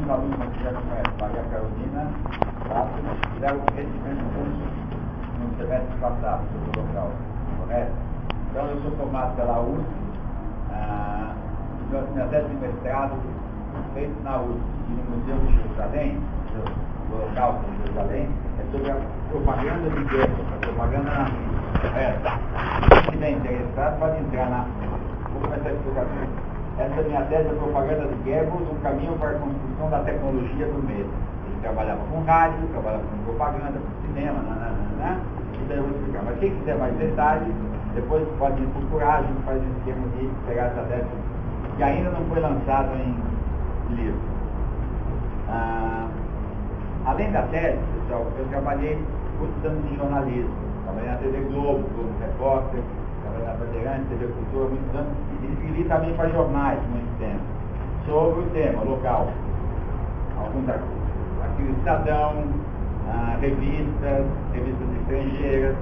alguns alunos que já conhecem, Maria Carolina, fizeram esse mesmo curso no semestre passado, sobre o local, correto? Então, eu sou formado pela USP, minha tese de mestrado feito na USP e no Museu de Jerusalém, do local de Jerusalém, é sobre a propaganda de guerra, a propaganda nazista. Quem estiver interessado pode entrar na... Vou começar a explicar tudo. Essa é a minha tese, a propaganda de Goebbels, um caminho para a construção da tecnologia do medo. Ele trabalhava com rádio, trabalhava com propaganda, com cinema, Isso aí eu vou explicar. Mas quem quiser mais detalhes, depois pode me procurar, a gente faz um esquema de pegar essa tese, que ainda não foi lançado em livro. Além da tese, pessoal, eu trabalhei muitos anos em jornalismo. Trabalhei na TV Globo, Globo Repórter, trabalhei na Bandeirantes, TV Cultura, muitos anos. E escrevi também para jornais, muito tempo, sobre o tema local. Alguns aqui o Estadão, revistas estrangeiras.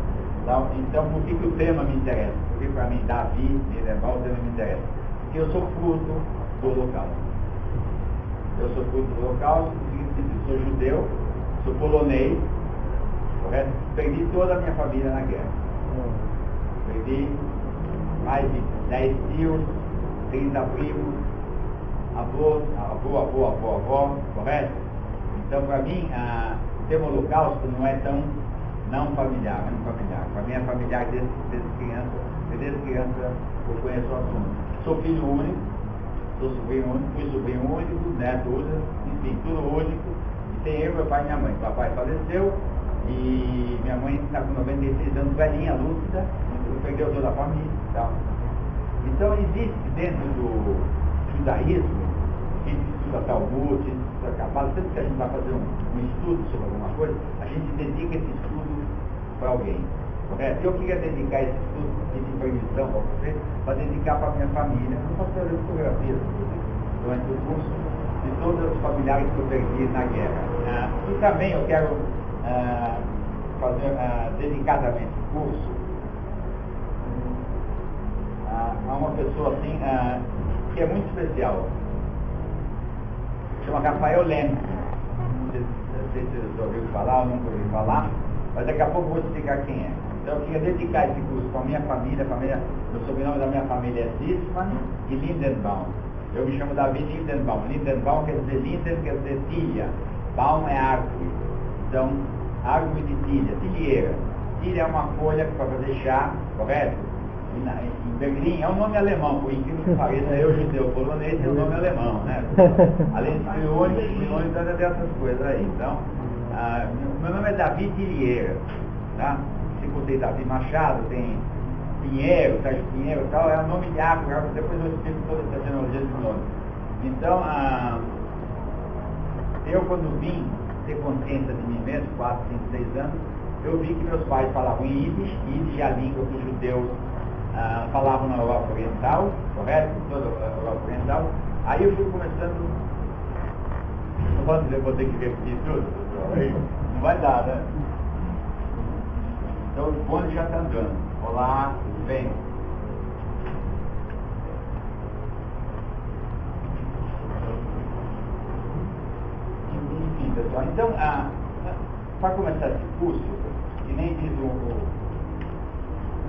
Então, por que o tema me interessa? Porque para mim, Davi, Nierenbaum, o tema me interessa. Porque eu sou fruto do Holocausto. Eu sou fruto do Holocausto, sou judeu, sou polonês, correto? Perdi toda a minha família na guerra. Perdi mais de 10 tios, 30 primos, avô, correto? Então, para mim, o tema Holocausto não é tão não familiar. Para mim é familiar desde criança eu conheço o assunto. Sou filho único, sou sobrinho único, fui sobrinho único, neto único, enfim, tudo único. E tem eu, meu pai e minha mãe. Papai faleceu e minha mãe está com 96 anos, velhinha, lúcida, perdeu toda a família e tal. Então existe dentro do judaísmo, que estuda Talmud, que estuda Cabala, sempre que a gente vai fazer um estudo sobre alguma coisa, a gente dedica esse estudo para alguém. Correto? Eu queria dedicar esse estudo de permissão para você, para dedicar para a minha família. Eu posso fazer fotografias durante o curso de todos os familiares que eu perdi na guerra. E também eu quero fazer dedicadamente o curso a uma pessoa assim, que é muito especial. Chama Rafael Lemke. Não sei se vocês ouviram falar ou nunca ouviram falar, mas daqui a pouco eu vou explicar quem é. Então eu queria dedicar esse curso para a minha família, o sobrenome da minha família é Zisman e Lindenbaum. Eu me chamo Davi Lindenbaum. Lindenbaum quer dizer Linden, quer dizer tilha. Baum é árvore. Então, árvore de tilha, tilheira. Tilha é uma folha para fazer chá, correto? Em Berlim é um nome alemão, por incrível que pareça, eu judeu polonês é um nome alemão, né? Além de milhões dessas coisas aí. Então, meu nome é Davi Tilheira, tá? Se botei Davi Machado, tem Pinheiro, Sérgio Pinheiro e tal, é um nome de árvore, depois eu explico toda essa genealogia de nome. Então, eu quando vim ter consciência de mim mesmo, 4, 5, 6 anos, eu vi que meus pais falavam em Yiddish é a língua que os judeus falavam na Europa Oriental, correto? Toda a Europa Oriental. Aí eu fui começando, não posso dizer que vou ter que repetir tudo, aí não vai dar, né? Então o bonde já está andando. Olá, tudo bem? Enfim, pessoal, então, para começar esse curso, que nem diz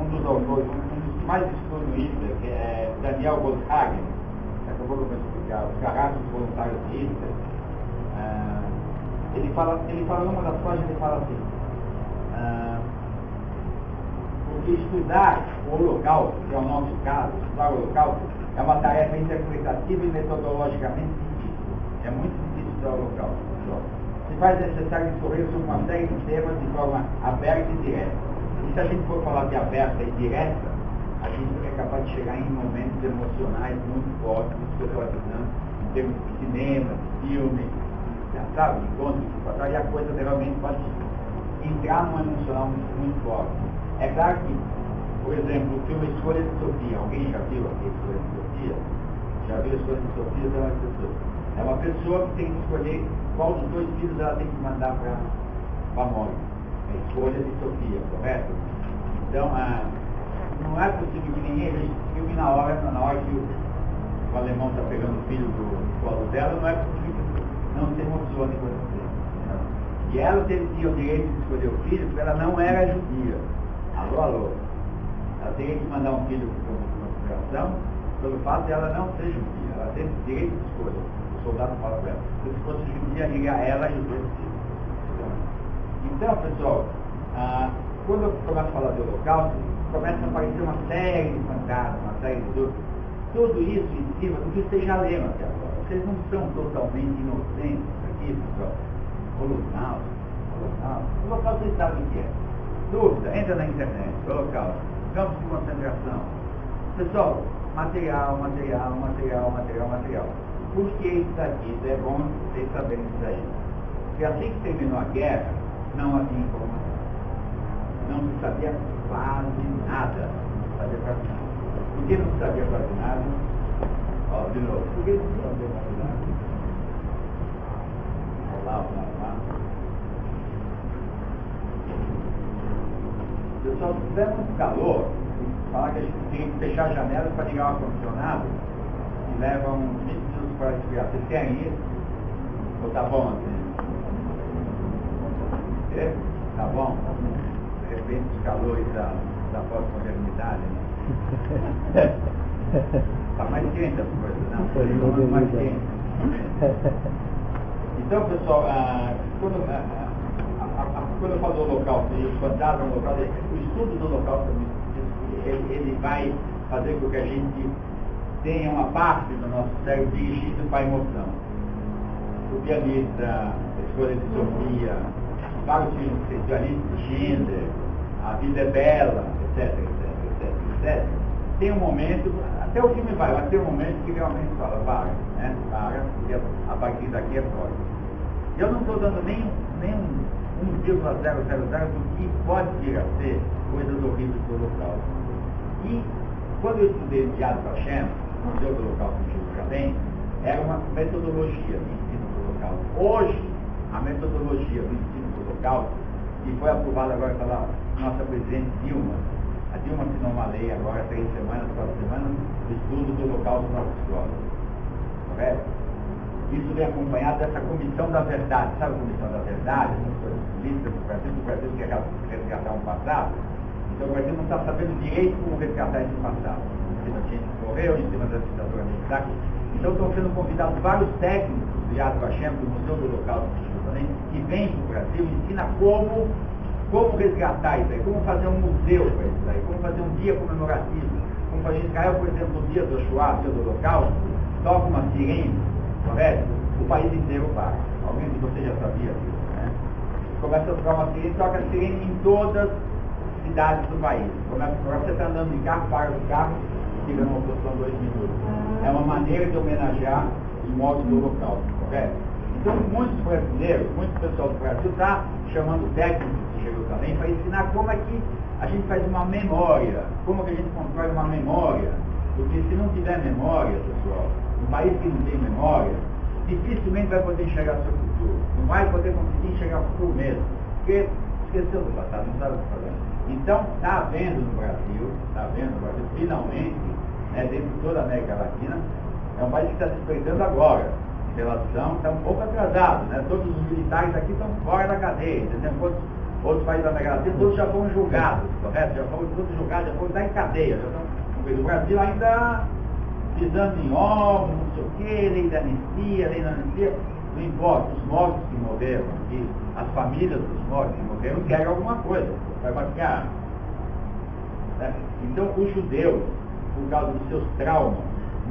um dos autores, um dos mais estudos do Hitler, que é Daniel Goldhagen, daqui a pouco eu vou explicar, os carrascos voluntários de Hitler, ele fala numa das páginas, ele fala assim, porque estudar o Holocausto, que é o nosso caso, estudar o Holocausto, é uma tarefa interpretativa e metodologicamente difícil. É muito difícil estudar o Holocausto. Se faz necessário discorrer sobre uma série de temas de forma aberta e direta. E se a gente for falar de aberta e direta, a gente é capaz de chegar em momentos emocionais muito fortes, isso que eu estou avisando, em termos de cinema, de filme, sabe, de contos, e a coisa realmente pode entrar num emocional muito forte. É claro que, por exemplo, o filme Escolha de Sofia, alguém já viu aqui Escolha de Sofia? Já viu a Escolha de Sofia? É uma pessoa que tem que escolher qual dos dois filhos ela tem que mandar para a morte. É a Escolha de Sofia, correto? Então, não é possível que ninguém veja esse filme na hora que o alemão está pegando o filho do colo dela, não é possível que não E ela tinha o direito de escolher o filho porque ela não era judia. Alô, alô. Ela teria que mandar um filho para uma consideração pelo fato de ela não ser judia. Ela teve direito de escolha. O soldado fala para ela. Se fosse judia, ela e os dois filhos. Então, pessoal, quando eu começo a falar de holocausto, começa a aparecer uma série de fantasmas, uma série de dúvidas. Tudo isso em cima do que vocês já leram até agora. Vocês não são totalmente inocentes aqui, pessoal. Holocausto. Holocausto vocês sabem o que é. Dúvida, entra na internet. Holocausto. Campos de concentração. Pessoal, material. Por que isso aqui? Isso é bom vocês saberem isso aí. Porque assim que terminou a guerra, não havia informação. Não se sabia quase nada. Por que não se sabia quase nada? Ó, de novo. Por que não se sabia quase nada? Olá. Pessoal, se tiver muito calor, falar que a gente tem que fechar as janelas para ligar o ar-condicionado e leva uns 20 minutos para esfriar. Vocês querem isso? Ou tá bom assim? Tá bom? De repente os calores da pós-modernidade, né? Tá mais quente as coisas, não? Tá mais quente. Então, pessoal, quando eu falo do holocausto e os fantasmas do holocausto, o estudo do holocausto ele vai fazer com que a gente tenha uma parte do nosso cérebro dirigida para a emoção. O pianista, a escolha de Sofia, vários filmes de Alice de Schindler, A Vida é Bela, etc. Tem um momento, até o filme vai ter um momento que realmente fala, para, porque a partir daqui é fora. Eu não estou dando nem 1,000 do que pode vir a ser coisas horríveis do holocausto. E quando eu estudei o Yad Vashem, no Museu do Holocausto em Jerusalém, era uma metodologia do ensino do holocausto. Hoje, a metodologia do ensino do holocausto, que foi aprovada agora pela nossa presidente Dilma, a Dilma assinou uma lei agora, 4 semanas, do estudo do holocausto nas escolas. Correto? Isso vem acompanhado dessa comissão da verdade. Sabe a comissão da verdade? As coisas políticas do Brasil quer resgatar um passado. Então o Brasil não está sabendo direito como resgatar esse passado. Em cima de gente que morreu, em cima da ditadura militar. Então estão sendo convidados vários técnicos do Yad Vashem, do Museu do Holocausto de Jerusalém, que vêm para o Brasil e ensinam como resgatar isso aí, como fazer um museu para isso aí, como fazer um dia comemorativo. Como fazer em Israel, por exemplo, o dia do Shoah, o dia do Holocausto, toca uma sirene, correto? O país inteiro para. Alguém de vocês já sabia disso, né? Começa a tocar uma sirene, toca a sirene em todas cidades do país. Você está andando de carro, para o carro, fica numa posição 2 minutos. É uma maneira de homenagear os mortos do Holocausto, correto? Então, muitos brasileiros, muito pessoal do Brasil está chamando técnicos de Jerusalém para ensinar como é que a gente faz uma memória, como que a gente constrói uma memória. Porque se não tiver memória, pessoal, um país que não tem memória, dificilmente vai poder enxergar seu futuro. Não vai poder conseguir enxergar o futuro mesmo. Porque esqueceu do passado, não sabe o que fazer. Então, está havendo no Brasil, finalmente, né, dentro de toda a América Latina, é um país que está se despertando agora, em relação, está um pouco atrasado, né? Todos os militares aqui estão fora da cadeia, entendeu? Outros países da América Latina, todos já foram julgados, correto? Já foram todos julgados, já foram estar em cadeia. Já estão, o Brasil ainda pisando em ovos, não sei o quê, lei da anistia, não importa, os mortos que morreram aqui, as famílias dos mortos que morreram querem alguma coisa, vai marcar. Né? Então, os judeus, por causa dos seus traumas,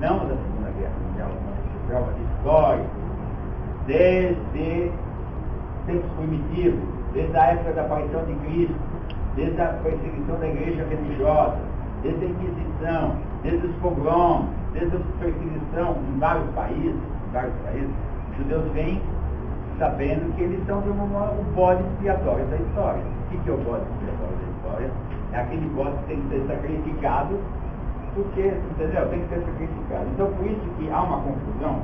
não da Segunda Guerra Mundial, mas dos seus traumas históricos, desde tempos primitivos, desde a época da aparição de Cristo, desde a perseguição da igreja religiosa, desde a Inquisição, desde os pogroms, desde a perseguição em vários países, os judeus vêm sabendo que eles são o bode expiatório da história. O que é o bode expiatório da história? É aquele bode que tem que ser sacrificado, porque, entendeu? Tem que ser sacrificado. Então, por isso que há uma confusão,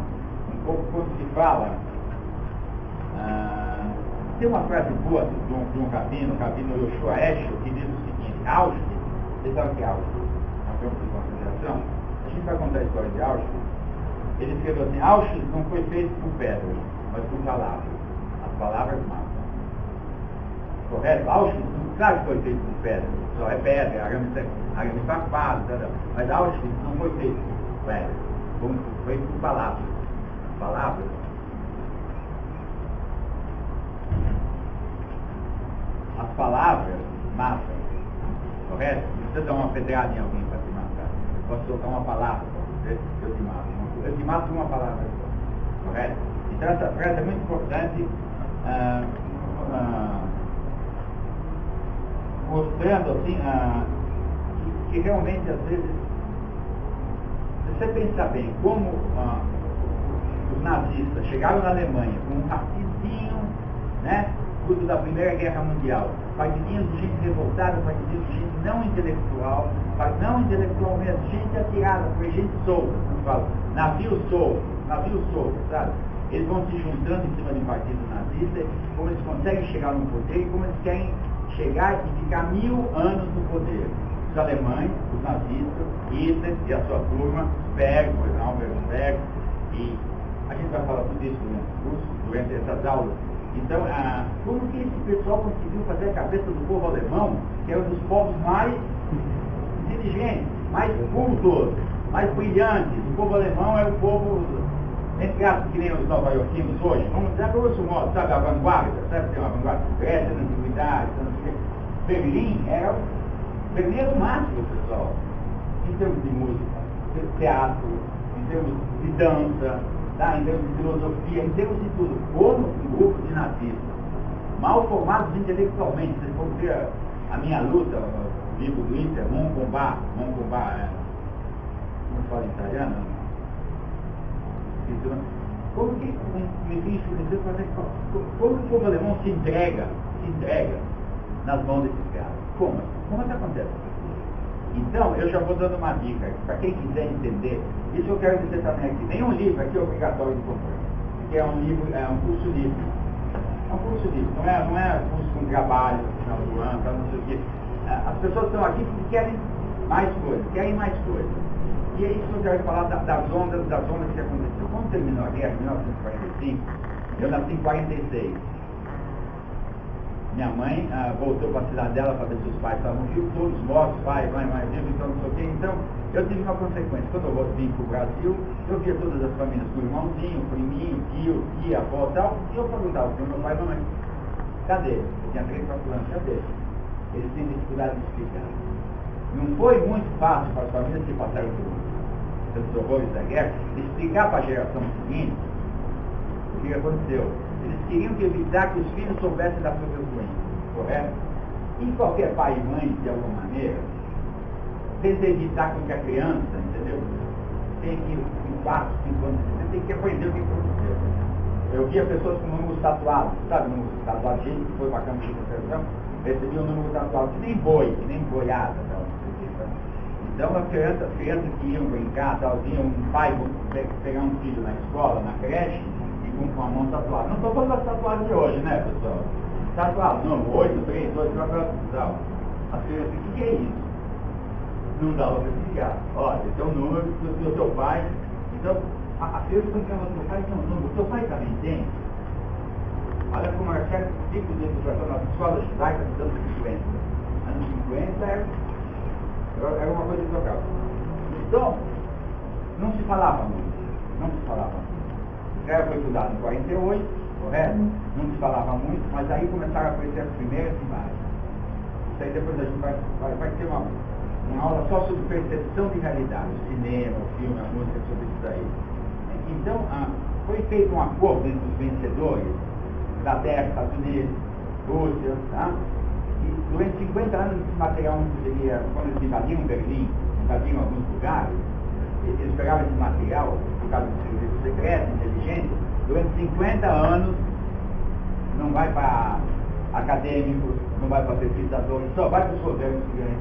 um pouco quando se fala. Tem uma frase boa de um rabino, o rabino Yoshua Eshel, que diz o seguinte: Auschwitz, você sabe o que é Auschwitz? É um campo de concentração. A gente vai contar a história de Auschwitz. Ele escreveu assim: Auschwitz não foi feito por pedras, mas por palavras. As palavras matam. correto? Auschwitz, claro que foi feito com pedra, só é pedra, arame farpado, mas Auschwitz não foi feito com pedra, foi feito com palavras. Palavras. As palavras matam, correto? Não precisa dar uma pedrada em alguém para te matar. Eu posso soltar uma palavra para você, eu te mato. Eu te mato com uma palavra só, correto? Então essa frase é muito importante, mostrando assim, que realmente às vezes, se você pensar bem, como os nazistas chegaram na Alemanha com um partidinho, né? Fruto da Primeira Guerra Mundial, partidinhos de gente revoltada, partidinhos de gente não intelectual mesmo, gente atirada, foi gente solta, como falo, navio solto, sabe? Eles vão se juntando em cima de um partido nazista, como eles conseguem chegar no poder e como eles querem chegar e ficar 1000 anos no poder. Os alemães, os nazistas, Hitler e a sua turma, Berg, e a gente vai falar tudo isso durante o curso, durante essas aulas. Então, como que esse pessoal conseguiu fazer a cabeça do povo alemão, que é um dos povos mais inteligentes, mais cultos, mais brilhantes? O povo alemão é o povo, entre aspas, que nem os nova-iorquinos hoje, vamos dizer, grosso modo, sabe, a vanguarda, sabe, tem uma vanguarda, Grécia na antiguidade, Berlim era o primeiro máximo, pessoal, em termos de música, em termos de teatro, em termos de dança, tá? Em termos de filosofia, em termos de tudo, como um grupo de nazistas, mal formados intelectualmente. Vocês vão ver a minha luta, o livro do Inter, Mon combat, como fala em italiano? Como que como o povo alemão se entrega nas mãos desses caras? Como que acontece? Então, eu já vou dando uma dica, para quem quiser entender, isso eu quero dizer também aqui, nenhum livro aqui é obrigatório de comprar, porque é um curso livre. É um curso livre, não é curso com trabalho no final do ano, não sei o quê. As pessoas estão aqui porque querem mais coisas. E é isso que eu quero falar das ondas que aconteceram. Quando terminou a guerra, em 1945, eu nasci em 46. Minha mãe voltou para a cidade dela para ver se os pais estavam vivos, todos mortos, pai, mãe, vivo, então não sei o quê. Então, eu tive uma consequência. Quando eu vim para o Brasil, eu via todas as famílias com irmãozinho, priminho, tio, tia, avó e tal, e eu perguntava para o meu pai e mamãe, cadê? Eu tinha 3, 4 anos, cadê? Eles têm dificuldade de explicar. Não foi muito fácil para as famílias que passaram pelos horrores da guerra, explicar para a geração seguinte o que aconteceu. Eles queriam evitar que os filhos soubessem da própria doença, correto? E qualquer pai e mãe, de alguma maneira, tenta evitar com que a criança, entendeu? Tem que, em 4, 5 anos, tem que aprender o que aconteceu. Eu via pessoas com números tatuados, sabe, números tatuados, gente que foi para a campo de concentração, recebia um número tatuado, que nem boiada, tal. Então, as crianças que iam brincar, tal, vinha um pai pegar um filho na escola, na creche, com a mão tatuada. Não estou falando das tatuagens de hoje, né, pessoal? Tatuado, não, 8, 3, 2, 4, tal. As crianças, o que é isso? Não dava para explicar. Olha, esse é o número do seu pai. Então, a criança brincava do seu pai, tem um número. O seu pai também tem. Olha como é certo tipo de educação nas escolas judaicas dos anos 50. Anos 50 era uma coisa intocável. Então, não se falava muito. Israel foi fundado em 48, correto? Não se falava muito, mas aí começaram a aparecer as primeiras imagens. Isso aí depois a gente vai ter uma aula só sobre percepção de realidade, o cinema, o filme, a música, sobre isso daí. Então, foi feito um acordo entre os vencedores, Inglaterra, Estados Unidos, Rússia, tá? E durante 50 anos esse material não poderia, quando eles invadiam Berlim, invadiam alguns lugares, eles pegavam esse material, por causa do serviço secreto, inteligente, durante 50 anos não vai para acadêmicos, não vai para pesquisadores, só vai para os governos que ganham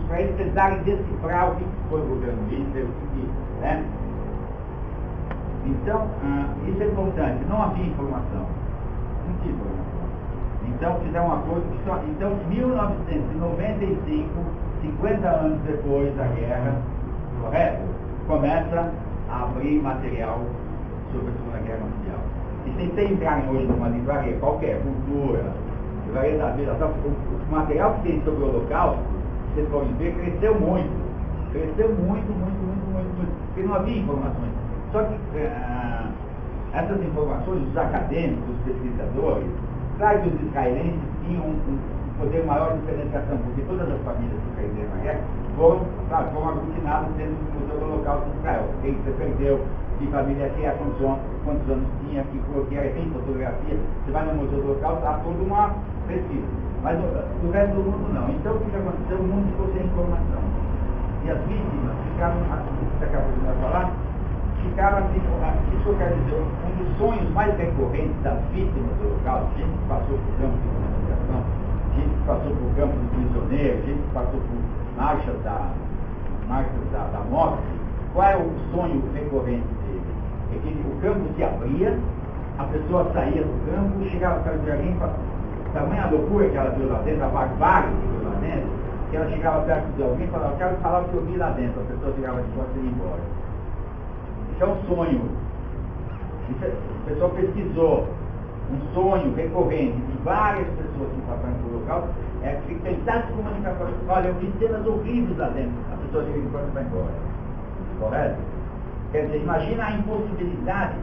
para eles tentarem decifrar o que foi o governo Hitler, né? Então, isso é importante, não havia informação. Não tinha informação. Então, fizeram um acordo que só. Então, em 1995, 50 anos depois da guerra, correto? Começa a abrir material sobre a Segunda Guerra Mundial. E sem entrar hoje numa livraria qualquer, cultura, verdadeira. O material que tem sobre o Holocausto, vocês podem ver, cresceu muito. Cresceu muito, porque não havia informações. Só que essas informações, os acadêmicos, os pesquisadores, claro que os israelenses tinham um poder maior de penetração, porque todas as famílias que perderam a guerra foram aglutinadas dentro do Museu do Holocausto de Israel. Quem você perdeu, que família que é, quantos anos tinha, que era, tem fotografia, você vai no Museu do Holocausto, há toda uma pesquisa. Mas o resto do mundo não. Então o que aconteceu? O mundo ficou sem informação. E as vítimas ficaram, você acabou de falar, ficaram assim, isso eu quero dizer, um dos sonhos mais recorrentes das vítimas do Holocausto, gente que passou por campo de concentração, gente que passou por campo de prisioneiros, gente que passou por marchas da morte, qual é o sonho recorrente dele? É que o campo se abria, a pessoa saía do campo, chegava perto de alguém, tamanha loucura que ela viu lá dentro, a barbárie que viu lá dentro, que ela chegava perto de alguém e falava, eu quero falar o que eu vi lá dentro, a pessoa chegava de costas e ia embora. Isso é um sonho. O pessoal pesquisou um sonho recorrente de várias pessoas que passaram por local, é que tentasse comunicar com a olha, eu vi cenas horríveis lá dentro, a pessoa chega de costas e vai embora. Correto? Quer dizer, imagina a impossibilidade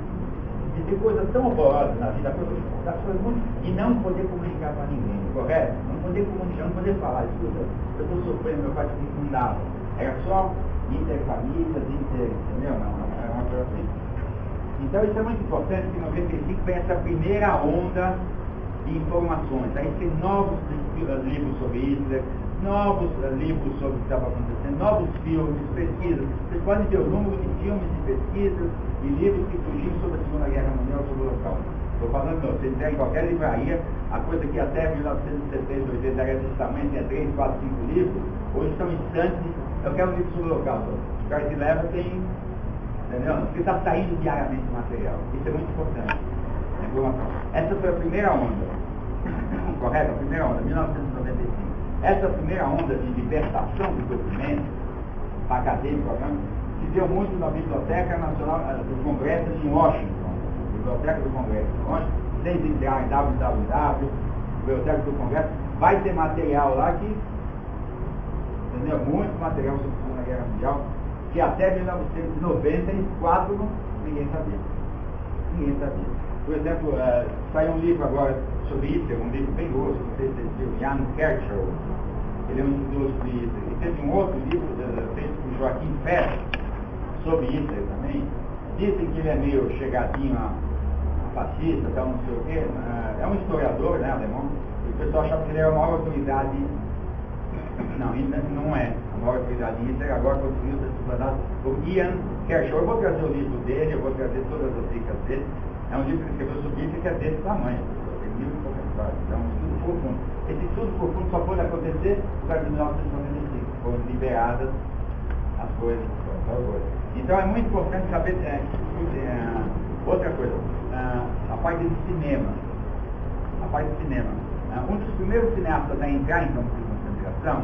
de ter coisas tão horrorosas na vida, das coisas muito, e não poder comunicar com ninguém, correto? Não poder comunicar, não poder falar, escuta, eu estou sofrendo, meu pai não dava. Era só interfamílias, entendeu? Não, era uma coisa assim. Então isso é muito importante, que em 95 vem essa primeira onda de informações. Aí tem novos livros sobre Hitler, novos livros sobre o que estava acontecendo, novos filmes, pesquisas. Vocês podem ver o número de filmes e pesquisas e livros que surgiram sobre a Segunda Guerra Mundial, sobre o Holocausto. Estou falando, não, você entrar em qualquer livraria, a coisa que até 1970, 80 era desse tamanho, tinha 3, 4, 5 livros, hoje são instantes. Eu quero um livro sobre o Holocausto. O cara que leva tem, entendeu? Porque está saindo diariamente material. Isso é muito importante. Essa foi a primeira onda. Correto? A primeira onda, 1995. Essa primeira onda de libertação do documento acadêmico se deu muito na Biblioteca Nacional do Congresso em Washington. Biblioteca do Congresso em Washington. Vocês entrar em www, Biblioteca do Congresso, vai ter material lá que, entendeu? Muito material sobre a Segunda Guerra Mundial, que até 1994 ninguém sabia. Ninguém sabia. Por exemplo, saiu um livro agora sobre Hitler, um livro bem grosso, não sei se vocês viram, Jan Kershaw, ele é um estudioso de Hitler. E teve um outro livro feito por Joaquim Ferro, sobre Hitler também. Dizem que ele é meio chegadinho a fascista, tal, não sei o quê. É um historiador, né, alemão, e o pessoal achava que ele era a maior autoridade. Não, Hitler não é a maior autoridade de Hitler, agora conseguiu ser suplantado por Jan Kershaw. Eu vou trazer o livro dele, eu vou trazer todas as dicas dele. É um livro que escreveu sobre Hitler que é desse tamanho, tem 1000 e poucas páginas. É um estudo profundo. Esse estudo profundo só pode acontecer por causa de 1995, foram liberadas as coisas. Então é muito importante saber outra coisa, a parte do cinema. Um dos primeiros cineastas a entrar em campo de concentração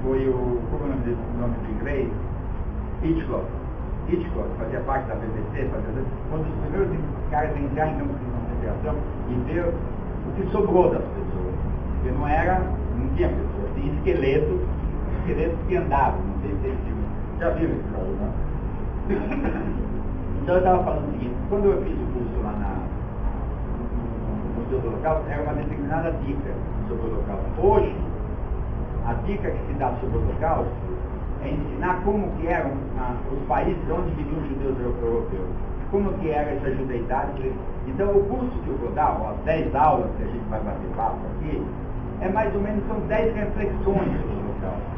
foi como é o nome do inglês? Hitchcock, fazia parte da BBC, um dos primeiros caras a entrar em campo de concentração e ver o que sobrou das pessoas. Porque não tinha pessoas, tinha esqueletos que andavam, não sei se vocês já viram isso aí, né? Então eu estava falando o seguinte, quando eu fiz o curso lá no Museu do Holocausto, era uma determinada dica sobre o Holocausto. Hoje, a dica que se dá sobre o Holocausto é ensinar como que eram os países onde viviam os judeus europeus, como que era essa judeidade. Então o curso que eu vou dar, as 10 aulas que a gente vai bater papo aqui, é mais ou menos, são 10 reflexões sobre o Holocausto.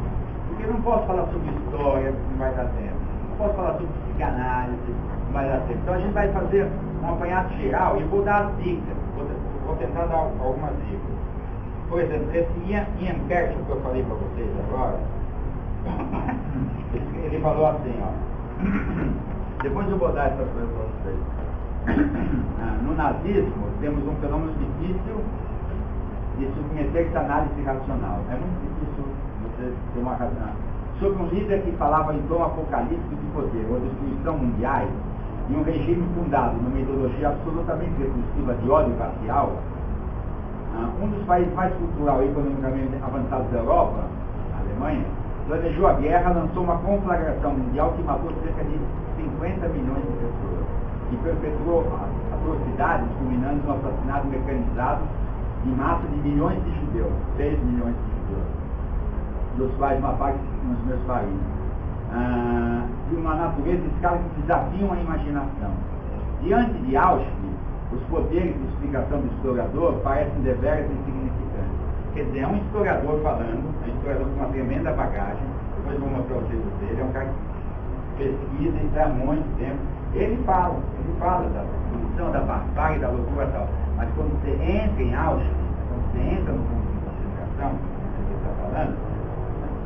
Porque eu não posso falar sobre história, não vai dar tempo. Não posso falar sobre psicanálise, não vai dar tempo. Então a gente vai fazer um apanhado geral e vou dar as dicas. Vou tentar dar algumas dicas. Por exemplo, esse Ian Kershaw que eu falei para vocês agora, ele falou assim, ó. Depois eu vou dar essas coisas para vocês. No nazismo temos um fenômeno difícil de submeter-se à análise racional. É muito difícil você ter uma razão. Sobre um líder que falava em tom apocalíptico de poder ou destruição mundiais, em um regime fundado numa ideologia absolutamente repulsiva de ódio racial, Um dos países mais cultural e economicamente avançados da Europa, a Alemanha, planejou a guerra, lançou uma conflagração mundial que matou cerca de 50 milhões de pessoas e perpetuou atrocidades, culminando no assassinato mecanizado em massa de milhões de judeus, 6 milhões de judeus, dos quais uma parte nos meus países, de uma natureza e escala que desafiam a imaginação. Diante de Auschwitz, os poderes de explicação do historiador parecem deveras insignificantes. Quer dizer, é um historiador falando, é um historiador com uma tremenda bagagem, depois vou mostrar o jeito dele, é um cara que pesquisa isso há muito tempo. Ele fala da destruição, da barbárie, da loucura e tal. Mas quando você entra em Auschwitz, quando você entra no campo de concentração, que você está falando,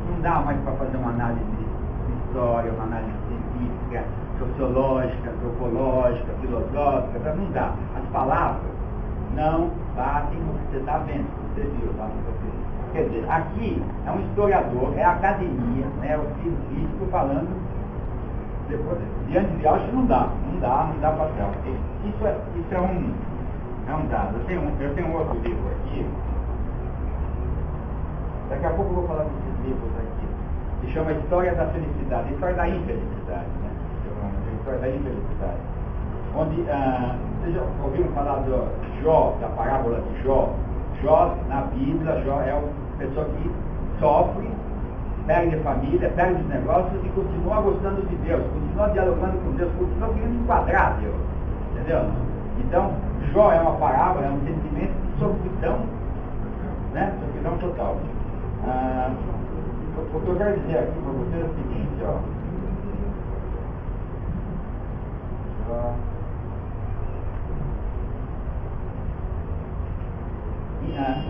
não dá mais para fazer uma análise de história, uma análise científica, sociológica, antropológica, filosófica, não dá. As palavras não batem no que você está vendo, você viu lá no papel. Quer dizer, aqui é um historiador, é a academia, né, é o físico falando, depois, diante de Auschwitz não dá para trás. Isso é um dado. Eu tenho um outro livro aqui, daqui a pouco eu vou falar desses livros aqui, que chama História da Felicidade, História da Infelicidade, né? História da Infelicidade. Onde, vocês já ouviram falar do Jó, da parábola de Jó? Jó, na Bíblia, Jó é uma pessoa que sofre, perde a família, perde os negócios e continua gostando de Deus, continua dialogando com Deus, continua querendo enquadrar Deus. Entendeu? Então, Jó é uma parábola, é um sentimento de sofridão, né? Sofridão total. O que eu quero dizer aqui para vocês é o seguinte, ó.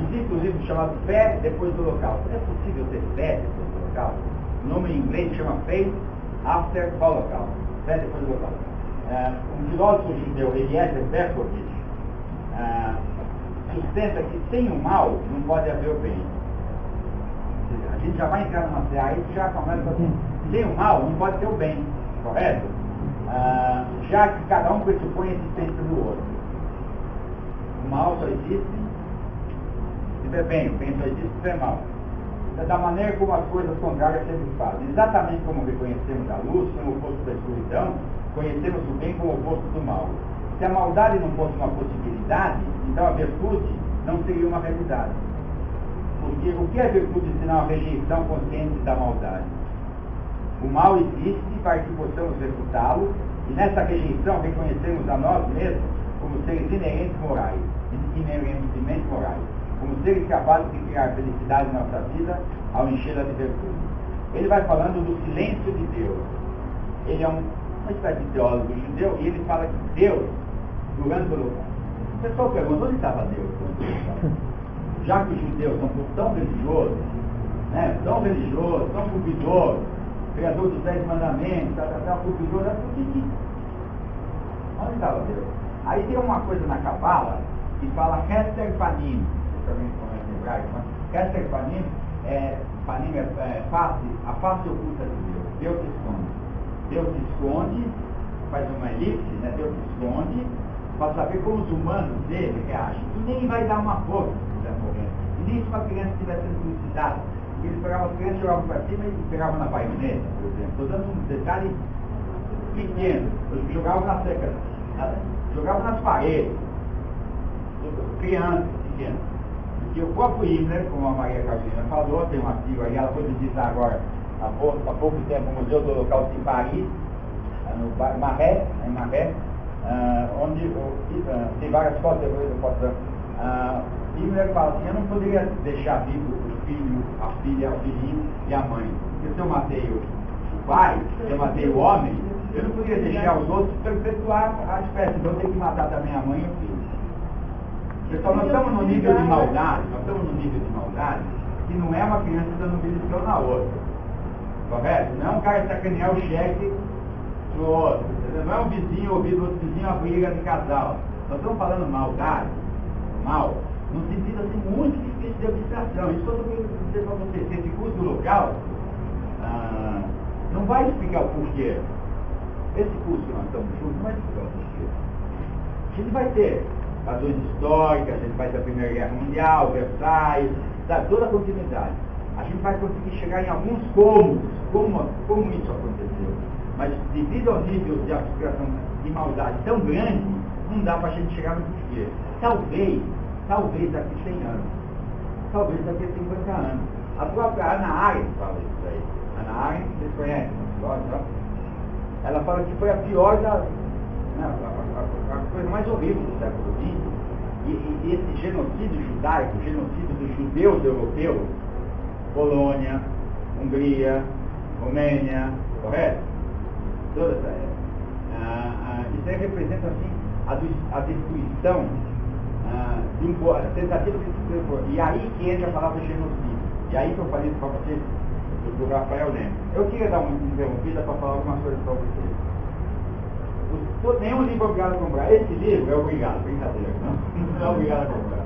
Existe um livro chamado Fé Depois do Holocausto. É possível ter fé depois do Holocausto? O nome em inglês chama Faith After Holocaust. Fé depois do Holocausto. Um filósofo judeu, Eliezer Berkovich, sustenta que sem o mal não pode haver o bem. A gente já vai entrar numa seara aí que já começa assim. Sem o mal não pode ter o bem, correto? Já que cada um pressupõe a existência do outro. O mal só existe se tiver bem, o bem só existe se tiver mal. Da maneira como as coisas contrárias sempre fazem. Exatamente como reconhecemos a luz como o oposto da escuridão, conhecemos o bem como o oposto do mal. Se a maldade não fosse uma possibilidade, então a virtude não seria uma realidade. Porque o que é virtude senão a rejeição consciente da maldade? O mal existe para que possamos refutá-lo, e nessa rejeição reconhecemos a nós mesmos como seres inerentemente morais, como seres capazes de criar felicidade em nossa vida ao enchê-la de virtude. Ele vai falando do silêncio de Deus. Ele é uma espécie de teólogo judeu, e ele fala que Deus, durante o... O pessoal pergunta, onde estava Deus? Já que os judeus são tão religiosos, né, tão cumpridoros, criador dos 10 mandamentos, cumpridoros, onde estava Deus? Aí tem uma coisa na Cabala que fala Hester Panim, vocês também conhecem em hebraico, mas Hester Panim é a face oculta de Deus. Deus se esconde. Deus se esconde, faz uma elipse, né? Deus se esconde, para saber como os humanos dele reagem. E nem vai dar uma força se estiver morrendo. E nem se uma criança estiver sendo suicidada. Porque eles pegavam as crianças, jogavam para cima e pegavam na baioneta, por exemplo. Estou dando um detalhe pequeno. Eles jogavam na seca, jogavam nas paredes. Crianças pequenas. E o próprio Himmler, como a Maria Carolina falou, tem um artigo aí, ela foi visitar agora há pouco tempo o Museu do Holocausto em Paris, no Marais, em Marais, onde tem várias fotos, depois eu posso Himmler fala assim, eu não poderia deixar vivo o filho, a filha, o filhinho e a mãe. Porque se eu matei o pai, se eu matei o homem, eu não poderia deixar os outros perpetuar a espécie, então eu tenho que matar também a mãe e o filho. Pessoal, nós estamos no nível de maldade, que não é uma criança dando beliscão na outra. Correto? Não é um cara sacanear o cheque do outro. Não é um vizinho ouvir do outro vizinho a briga de casal. Nós estamos falando maldade, mal, num sentido assim muito difícil de abstração. Isso eu estou dizer para vocês. Esse curso do local não vai explicar o porquê. Esse curso que nós estamos juntos não vai explicar o porquê. A gente vai ter razões históricas, a gente vai da Primeira Guerra Mundial, Versailles, sabe, toda a continuidade. A gente vai conseguir chegar em alguns como isso aconteceu. Mas devido ao nível de abstração de maldade tão grande, não dá para a gente chegar no porquê. Talvez daqui 100 anos. Talvez daqui a 50 anos. A própria Hannah Arendt fala isso aí. Hannah Arendt, vocês conhecem? Ela fala que foi a pior a coisa mais horrível do século XX. E esse genocídio judaico, o genocídio dos judeus europeus, Polônia, Hungria, Romênia, correto? Toda essa época. Isso aí representa assim a destruição de a tentativa de destruição. E aí que entra a palavra genocídio. E aí que eu falei isso para vocês do Rafael Lemos. Eu queria dar uma interrompida para falar algumas coisas para vocês. Nenhum livro é obrigado a comprar. Esse livro é obrigado, brincadeira, não é obrigado a comprar.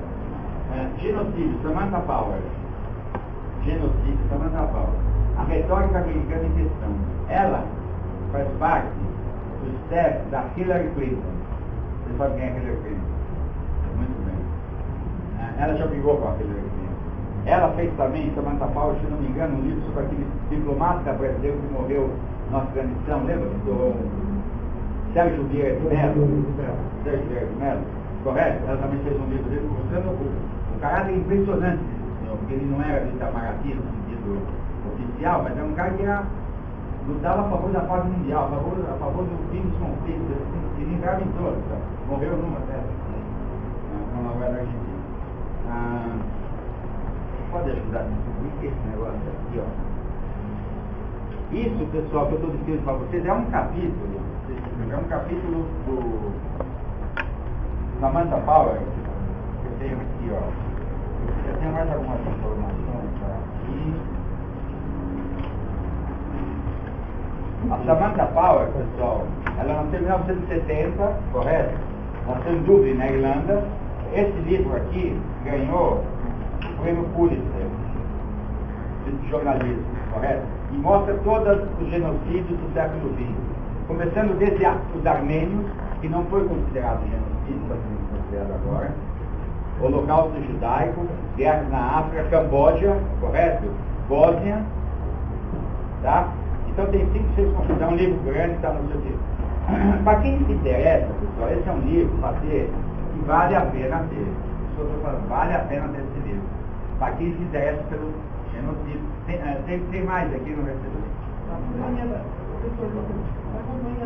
Genocídio, Samantha Power. Genocídio, Samantha Power. A retórica americana em questão. Ela faz parte do staff da Hillary Clinton. Você sabe quem é Hillary Clinton? Muito bem. Ela já brigou com a Hillary Clinton. Ela fez também, Samantha Power, se não me engano, um livro sobre aquele diplomata brasileiro que morreu na Afeganistão, lembra? Do Sérgio Vieira de Mello. Sérgio Vieira de Mello, correto? Ela também fez um livro dele mostrando o caráter impressionante desse senhor, porque ele não era do Itamaraty no sentido oficial, mas era um cara que lutava a favor da paz mundial, a favor do fim dos conflitos, ele entrava em todas, morreu numa dessas, na guerra da Argentina. Pode ajudar a descobrir esse negócio aqui, ó. Isso, pessoal, que eu estou dizendo para vocês, é um capítulo do Samantha Power, que eu tenho aqui, ó. Eu tenho mais algumas informações aqui. A Samantha Power, pessoal, ela nasceu em 1970, correto? Nasceu em Dublin, na Irlanda. Esse livro aqui ganhou o prêmio Pulitzer de jornalismo, correto? E mostra todos os genocídios do século XX. Começando desde os armênios, que não foi considerado genocídio, está sendo considerado agora. Holocausto judaico, guerras na África, Camboja, correto? Bósnia, tá? Então tem 5, 6 confusões, é um livro grande, está no seu livro. Para quem se interessa, pessoal, esse é um livro para ter, que vale a pena ter. Estou falando, vale a pena ter esse livro. Para quem se interessa pelo genocídio. Tem mais aqui no recebimento. A Companhia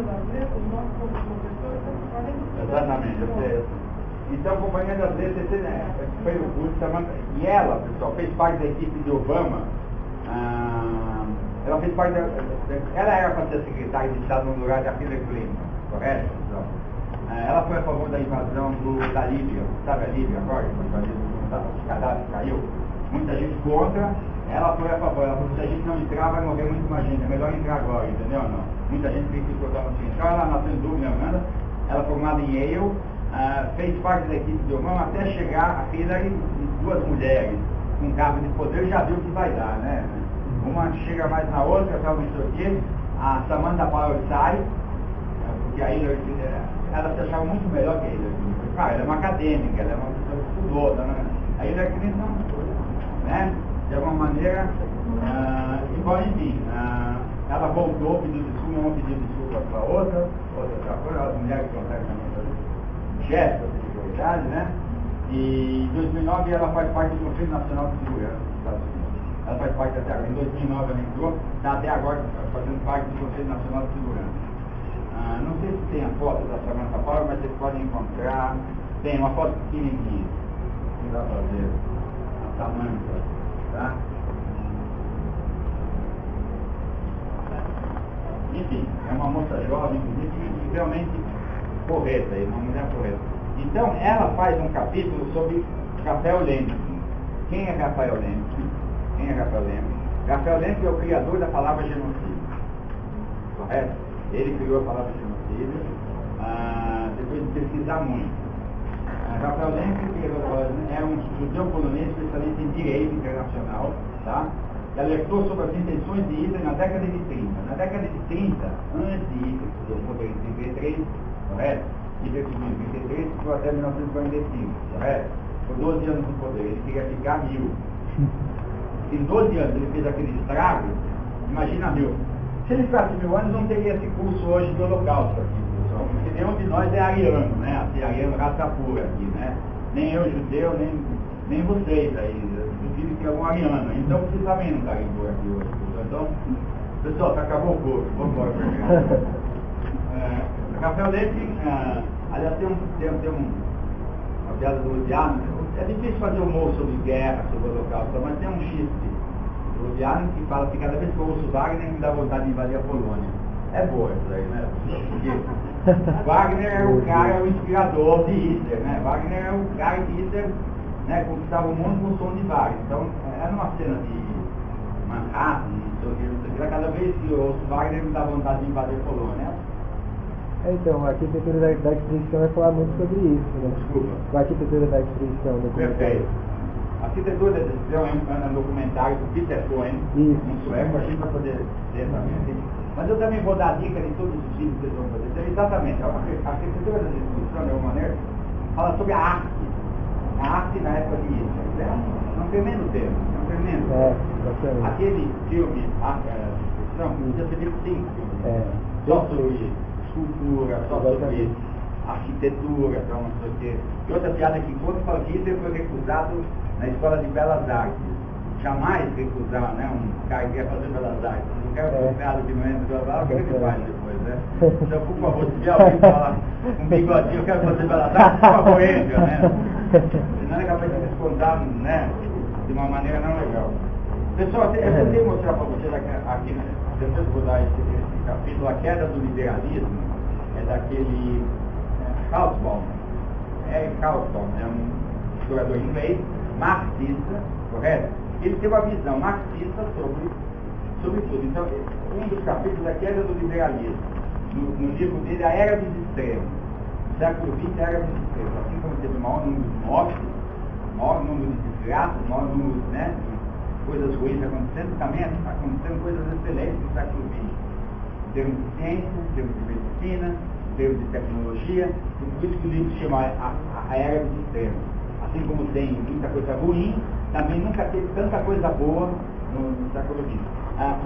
das Letras, nós como professores, exatamente, eu sei. Então, a Companhia das Letras foi o curso, e ela, pessoal, fez parte da equipe de Obama. Ela fez parte ela era para ser secretária de Estado no lugar da Hillary Clinton, correto? Ela foi a favor da invasão da Líbia, sabe a Líbia agora? O Gaddafi caiu. Muita gente contra, ela foi a favor. Ela falou que se a gente não entrar, vai morrer muito mais gente. É melhor entrar agora, entendeu? Não. Muita gente criticou ela assim. Então ela nasceu em Dublin, Irlanda. Ela formada em Yale, fez parte da equipe de Obama até chegar a Hillary e 2 mulheres com cargo de poder, já viu o que vai dar, né? Uma chega mais na outra, tal, não sei o quê. A Samantha Power sai, porque a Hillary, ela se achava muito melhor que a Hillary. Ela é uma acadêmica, ela é uma pessoa que estudou, né? A Hillary Clinton, né? De alguma maneira, igual enfim, ela voltou, pediu desculpa, uma pediu desculpa para outra coisa, as mulheres que conseguem também fazer gestos de verdade, né? E em 2009 ela faz parte do Conselho Nacional de Segurança dos Estados Unidos. Ela faz parte até agora. Em 2009 ela entrou, está até agora fazendo parte do Conselho Nacional de Segurança. Não sei se tem a foto da Samantha Power, mas vocês podem encontrar. Tem uma foto pequenininha. Não dá para ver a Samantha, tá? Enfim, é uma moça jovem, bonita e realmente correta, uma mulher correta. Então, ela faz um capítulo sobre Rafael Lemkin. Quem é Rafael Lemkin? Rafael Lemkin é o criador da palavra genocídio. Correto? Ele criou a palavra genocídio, depois de pesquisar muito. Rafael Lemkin é um judeu polonês especialista em direito internacional, tá? E alertou sobre as intenções de Hitler na década de 30. Na década de 30, antes de Hitler, do poder em 33, correto? Hitler subiu em 33 e ficou até 1945, correto? Por 12 anos no poder, ele queria ficar 1000. Em 12 anos ele fez aquele estrago, imagina 1000. Se ele ficasse 1000 anos, não teria esse curso hoje do Holocausto aqui, pessoal, porque nenhum de nós é ariano, né? Assim, ariano raça pura aqui, né? Nem eu, judeu, nem vocês aí, eu duvido que algum ariano, então vocês também não estarem por aqui hoje, pessoal. Então, pessoal, acabou o curso, vamos embora para cá. Rafael Lepkin, aliás, tem uma piada do Luciano, é difícil fazer humor sobre guerra, sobre o Holocausto, mas tem um chiste do Luciano que fala que cada vez que eu ouço Wagner me dá vontade de invadir a Polônia. É boa isso aí, né? Porque Wagner é o cara, o inspirador de Hitler, né? Wagner é o cara que Hitler, né, conquistava o mundo com o som de Wagner. Então, é numa cena de Manhattan, não sei o que, cada vez que eu ouço Wagner me dá vontade de invadir a Polônia. Então, a arquitetura da destruição vai falar muito sobre isso, né? Desculpa. A arquitetura da destruição, Perfeito. A arquitetura da destruição é um documentário do Peter Cohen, um sueco, a gente vai poder ler também. Mas eu também vou dar dica de todos os filmes que vocês vão fazer. Então, exatamente, a arquitetura da destruição, de alguma maneira, fala sobre a arte na época de Hitler. É um tremendo tema, é um tremendo. Exatamente. Aquele filme, não, podia ser 5 filmes. Só sobre escultura, só sobre arquitetura, então não sei o quê. E outra piada que conta fala que Hitler foi recusado na Escola de Belas Artes. Jamais recusar, né? Um cara que quer fazer Belas Artes. Não quero ser piada que não entra Belas Artes, o que ele faz depois, né? Então, por favor, se vier alguém falar um bigodinho, eu quero fazer Belas Artes, por favor, entra, né? Senão é capaz de descontar, né? De uma maneira não legal. Pessoal, eu tentei mostrar para vocês aqui, né? Depois vou dar esse capítulo, A Queda do Liberalismo, é daquele Hobsbawm. Hobsbawm é um historiador inglês, marxista, correto? Ele tem uma visão marxista sobre tudo. Então, um dos capítulos é A Queda do Liberalismo. No livro dele, A Era dos Extremos. No século XX, a Era dos Extremos. Assim como teve o maior número de mortes, maior número de desgraças, maior número, né, de coisas ruins acontecendo, também está acontecendo coisas excelentes no século XX. Em termos de ciência, em termos de medicina, em termos de tecnologia, e por isso que o livro se chama A Era dos Extremos. Assim como tem muita coisa ruim, também nunca teve tanta coisa boa no século XX.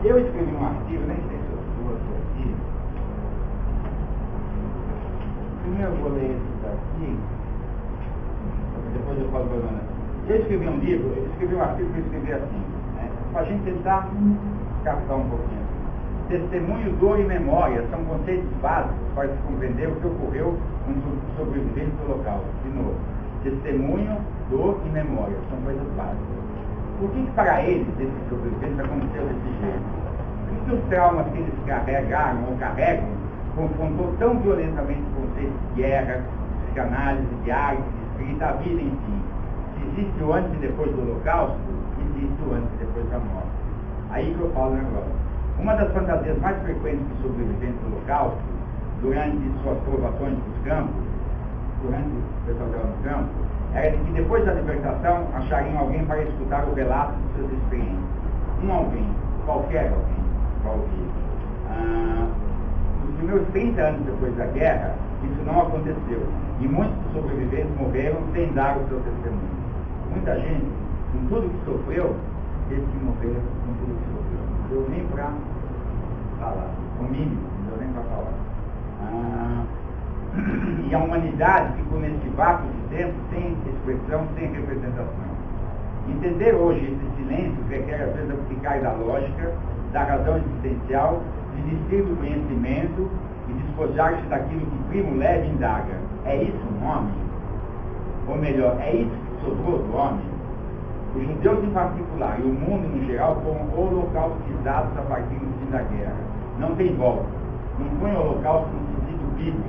Eu escrevi um artigo, nem sei se eu trouxe aqui. Primeiro eu vou ler esse daqui, depois eu falo para a Eu escrevi um livro, eu escrevi um artigo que eu escrevi assim, né, para a gente tentar captar um pouquinho. Testemunho, dor e memória são conceitos básicos para se compreender o que ocorreu com os sobreviventes do Holocausto. De novo, testemunho, dor e memória são coisas básicas. Por que para eles, esses sobreviventes, aconteceu desse jeito? Por que os traumas que eles carregaram ou carregam confrontou tão violentamente os conceitos de guerra, psicanálise, de arte, de espírito, a vida em si? Se existe o antes e depois do Holocausto, existe o antes e depois da morte. Aí que eu falo agora. Uma das fantasias mais frequentes dos sobreviventes do Holocausto, durante suas provações nos campos, durante o pessoal que estava no campo, era de que depois da libertação achariam alguém para escutar o relato de suas experiências. Um alguém, qualquer alguém, para ouvir. Nos primeiros 30 anos depois da guerra, isso não aconteceu. E muitos dos sobreviventes morreram sem dar o seu testemunho. Muita gente, com tudo que sofreu, teve que morrer com tudo que sofreu. Não deu nem para falar, o mínimo, não deu nem para falar. E a humanidade ficou nesse vácuo de tempo sem expressão, sem representação. Entender hoje esse silêncio requer às vezes abdicar da lógica, da razão existencial, de desistir do conhecimento e despojar-se daquilo que primo leve indaga. É isso um homem? Ou melhor, é isso que sobrou do homem? Os judeus em particular e o mundo no geral foram holocautizados a partir do fim da guerra. Não tem volta. Não põe o holocausto no sentido bíblico.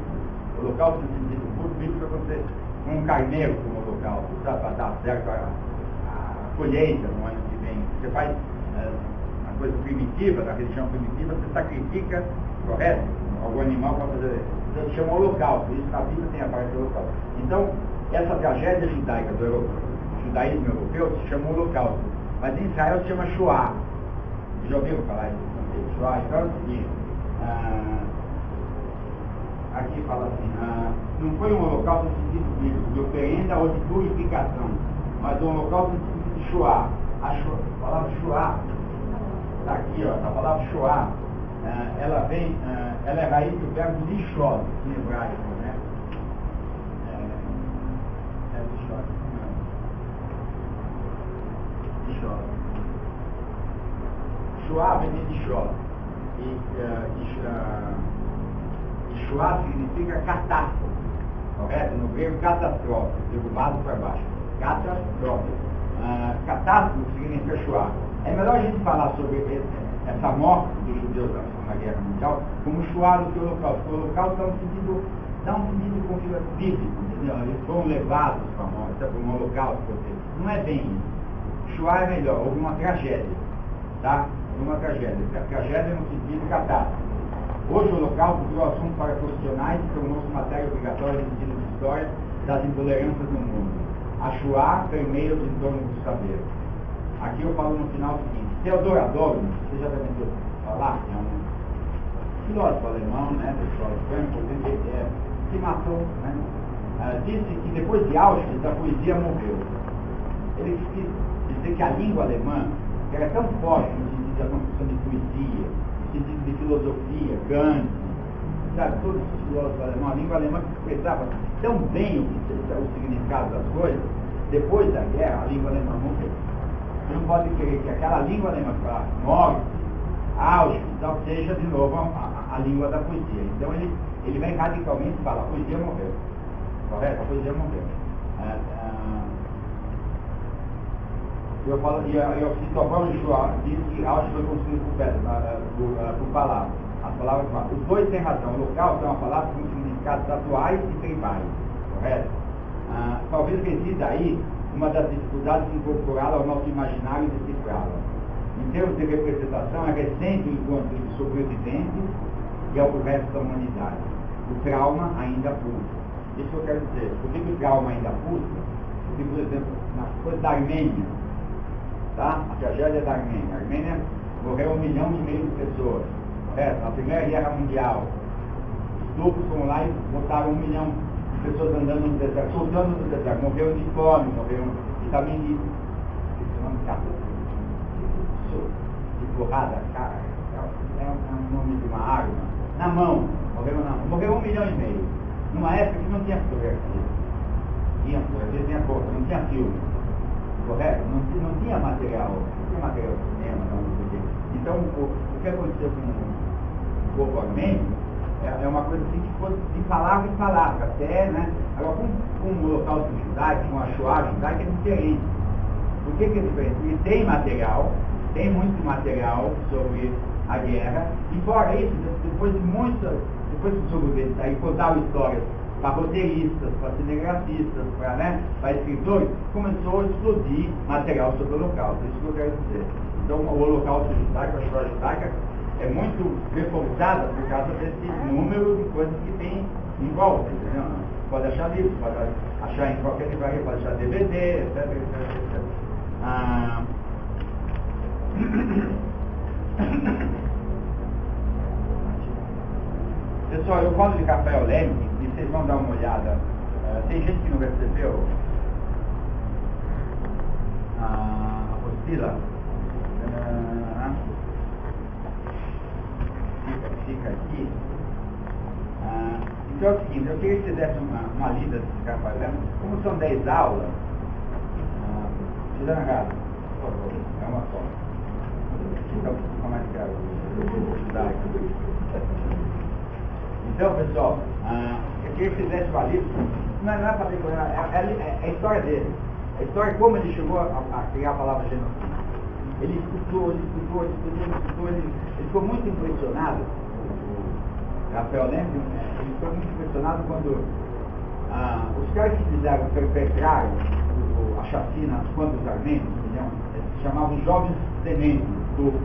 O holocausto no sentido puro bíblico é você com um carneiro como holocausto, sabe, para dar certo a colheita no ano que vem. Você faz uma coisa primitiva, da religião primitiva, você sacrifica, correto? Algum animal para fazer. Então se chama holocausto. Isso na Bíblia tem a parte do holocausto. Então, essa tragédia judaica do judaísmo europeu se chama holocausto. Mas em Israel se chama Shoah. Já ouviram falar isso? Shoah? Então é o seguinte. A aqui fala assim, não foi um holocausto no sentido bíblico de oferenda ou de purificação, mas um holocausto no sentido de Shoah. A palavra Shoah, está aqui, ó, a palavra Shoah, ela é raiz do verbo lishod, em hebraico, né? Lishod. Lishod. Shoah vem de lishod. E Shoah significa catástrofe, correto? No grego, catástrofe, derrubado para baixo. Catástrofe. Catástrofe significa Shoah. É melhor a gente falar sobre essa morte dos judeus da Segunda Guerra Mundial como Shoah do que o Holocausto. O Holocausto dá um sentido bíblico, entendeu? Eles foram levados para a morte, para um Holocausto. Não é bem isso. Shoah é melhor, houve uma tragédia, tá? Uma tragédia. Tragédia no sentido catástrofe. Hoje o Holocausto virou assunto para profissionais e tornou-se matéria obrigatória no ensino de história das intolerâncias no mundo. A Shoah permeia os entornos do saber. Aqui eu falo no final o seguinte: Theodor Adorno, você já deve ter falar, é um filósofo alemão, né, pessoal, que matou, né, disse que depois de Auschwitz a poesia morreu. Ele quis dizer que a língua alemã, que era tão forte no sentido da construção de poesia, no sentido de filosofia, Kant, sabe, todos os filósofos alemães, a língua alemã que expressava tão bem o significado das coisas, depois da guerra, a língua alemã morreu. Você não pode querer que aquela língua alemã para morte, Auschwitz, tal, seja de novo a língua da poesia. Então ele vem radicalmente e fala: a poesia morreu. Correto? A poesia morreu. Eu cito a Paulo de Shoah, diz que Auschwitz foi construído por pedra, por palavras. As palavras falam. Os dois têm razão. O holocausto é uma palavra com significados atuais e tribais. Correto? Talvez resida aí uma das dificuldades de incorporá-la ao nosso imaginário e decifrá-la. Em termos de representação, é recente o encontro entre sobreviventes e ao resto da humanidade. O trauma ainda pulsa. Isso que eu quero dizer. Por que o trauma ainda pulsa? Porque, por exemplo, na coisa da Armênia, tá? A tragédia da Armênia. A Armênia morreu 1,5 milhão de pessoas. Correto? Na Primeira Guerra Mundial, os grupos foram lá e botaram 1 milhão pessoas andando no deserto, soltando no deserto, morreram de fome, morreram de também de porrada, cara, é um nome de uma arma, na mão, morreram 1,5 milhão, numa época que não tinha fotografia, tinha foto, não tinha filme, correto? Não tinha material de cinema, não. Então o que aconteceu com o povo armênio é uma coisa assim que fosse de palavra em palavra, até, né? Agora, com o holocausto judaico, com a Shoah judaica, é diferente. Por que é diferente? Porque tem material, tem muito material sobre a guerra, e fora isso, depois que sobreviventes aí contaram histórias para roteiristas, para cinegrafistas, para escritores, começou a explodir material sobre o holocausto, isso que eu quero dizer. Então, o holocausto judaico, a Shoah judaica, é muito reforçada por causa desse número de coisas que tem em volta, entendeu? Pode achar livros, pode achar em qualquer livraria, pode achar DVD, etc, etc. Pessoal, eu falo de Rafael Lemkin e vocês vão dar uma olhada. Tem gente que não recebeu a apostila. Fica aqui. Então é o seguinte, eu queria que você desse uma lida desse Rafael Lemkin. Como são 10 aulas, Suzana Gado, por favor, é uma só. Então fica mais claro. Então, pessoal, eu queria que vocês dessem uma lista. Não é para decorar, é a história dele. A história como ele chegou a criar a palavra genocídio. Ele estudou, ele ficou muito impressionado. O Rafael Lemkin, ele ficou muito impressionado quando os caras que perpetraram a chacina contra os armênios, eles se chamavam jovens tenentes turcos.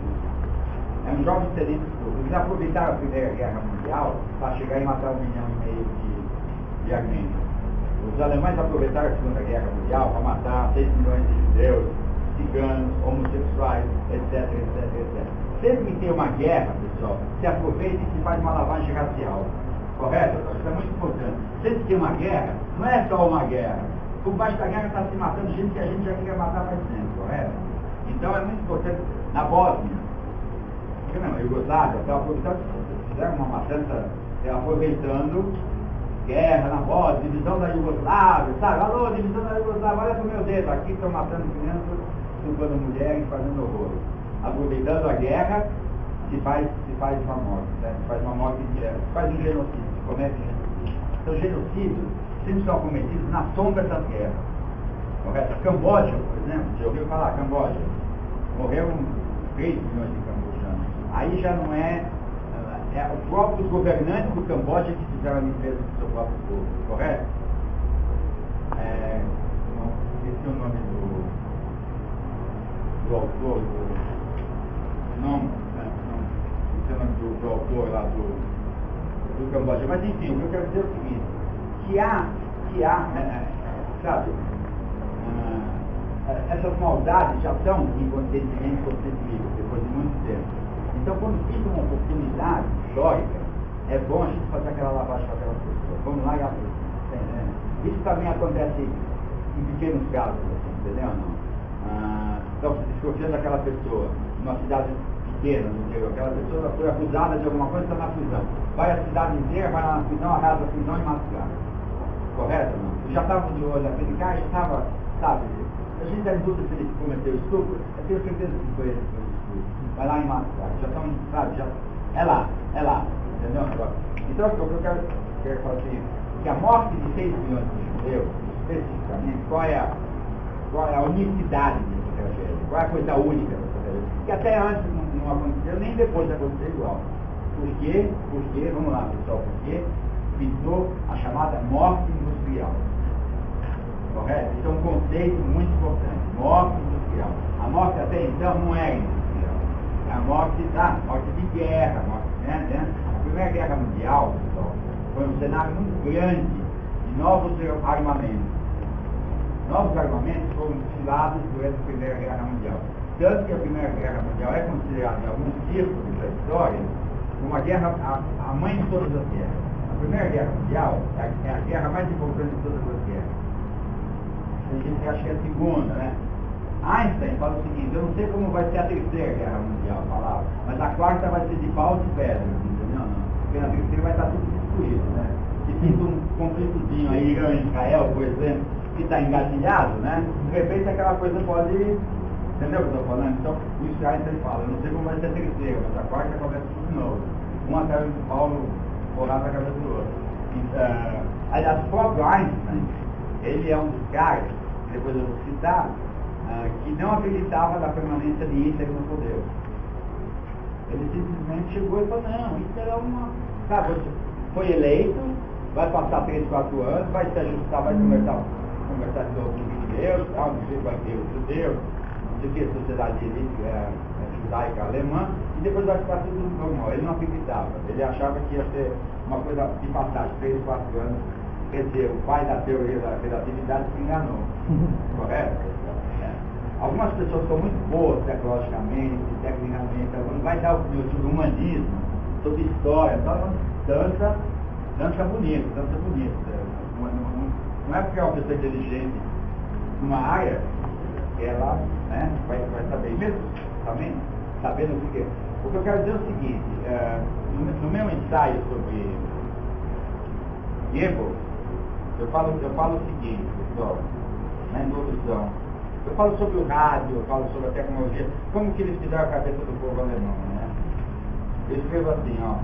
Eram jovens tenentes turcos. Eles aproveitaram a Primeira Guerra Mundial para chegar e matar 1,5 milhão de armênios. Os alemães aproveitaram a Segunda Guerra Mundial para matar 6 milhões de judeus, ciganos, homossexuais, etc, etc, etc. Sempre que tem uma guerra, pessoal, se aproveita e se faz uma lavagem racial. Correto? Isso é muito importante. Sempre que tem uma guerra, não é só uma guerra. Por baixo da guerra está se matando gente que a gente já queria matar faz tempo, correto? Então é muito importante. Na Bósnia, na Iugoslávia, fizeram uma matança aproveitando guerra na Bósnia, divisão da Iugoslávia, sabe? Alô, divisão da Iugoslávia, olha pro meu dedo, aqui estão matando crianças, estuprando mulheres, fazendo horror. Aproveitando a guerra, se faz uma morte, né? Se faz uma morte indireta, se faz um genocídio, se comete genocídio. Então, genocídios sempre são cometidos na sombra das guerras. Correto? Camboja, por exemplo, já ouviu falar? Camboja. Morreram 3 milhões de cambojanos. Aí já não é os próprios governantes do Camboja que fizeram a limpeza do seu próprio povo, correto? Não esqueci o nome do autor, não sei o nome do autor lá do Camboja, mas enfim, o que eu quero dizer é o seguinte, que há sabe, essas maldades já são inconscientemente constituídas depois de muito tempo. Então, quando fica uma oportunidade histórica, é bom a gente fazer aquela lavagem com aquelas pessoas. Vamos lá e abrir. Isso também acontece em pequenos casos, assim, entendeu? Então, se desconfiando daquela pessoa, numa cidade pequena, no interior, aquela pessoa foi acusada de alguma coisa e está na prisão. Vai a cidade inteira, vai lá na prisão, arrasa a prisão e mata o cara. Correto ou não? Eu já estava de olho naquele cara, já estava, sabe? A gente está em dúvida se ele cometeu estupro, eu tenho certeza que foi ele que foi estupro. Vai lá e mata o cara. Já estão, sabe? É lá. Entendeu? Então, o que eu quero falar assim, que a morte de 6 milhões de judeus, especificamente, qual é a unicidade dessa tragédia? Qual é a coisa única dessa tragédia? Que até antes não aconteceu, nem depois aconteceu igual. Por quê? Vamos lá, pessoal, porque pintou a chamada morte industrial. Correto? Isso é um conceito muito importante. Morte industrial. A morte até então não é industrial. É a morte de guerra. Né? A Primeira Guerra Mundial, pessoal, foi um cenário muito grande de novos armamentos. Novos armamentos foram desfilados durante a Primeira Guerra Mundial. Tanto que a Primeira Guerra Mundial é considerada em alguns círculos da história como a guerra, a mãe de todas as guerras. A Primeira Guerra Mundial é a guerra mais importante de todas as guerras. A gente acha que é a segunda, né? Einstein fala o seguinte, eu não sei como vai ser a Terceira Guerra Mundial, falava, mas a quarta vai ser de pau de pedra, entendeu? Porque na terceira vai estar tudo destruído, né? Se pinta um conflitozinho aí, Irã e Israel, por exemplo, que está engatilhado, né? De repente aquela coisa pode, entendeu o que eu estou falando? Então, isso Einstein fala, eu não sei como vai ser a terceira, mas a quarta começa tudo de novo. Um atrás do Paulo, porrada na cabeça do outro. Aliás, o próprio Einstein, ele é um dos caras, depois eu vou citar, que não acreditava na permanência de Hitler no poder. Ele simplesmente chegou e falou, não, Hitler é uma... Sabe, foi eleito, vai passar 3, 4 anos, vai se ajustar, vai conversar de novo com os judeus, não sei, vai ter os judeus, não sei o que, a sociedade judaica alemã, e depois vai ficar tudo normal. Ele não acreditava, ele achava que ia ser uma coisa de passagem, 3, 4 anos. Quer dizer, o pai da teoria da relatividade se enganou. Correto? Algumas pessoas são muito boas tecnologicamente, tecnicamente, algumas vai dar opinião sobre humanismo, sobre história, então dança bonito. Não é porque é uma pessoa inteligente numa área que ela, né, vai saber mesmo, também, sabendo o que é. O que eu quero dizer é o seguinte, no meu ensaio sobre Goebbels, eu falo o seguinte, pessoal, na introdução. Eu falo sobre o rádio, eu falo sobre a tecnologia, como que eles fizeram a cabeça do povo alemão, né? Eu escrevo assim, ó,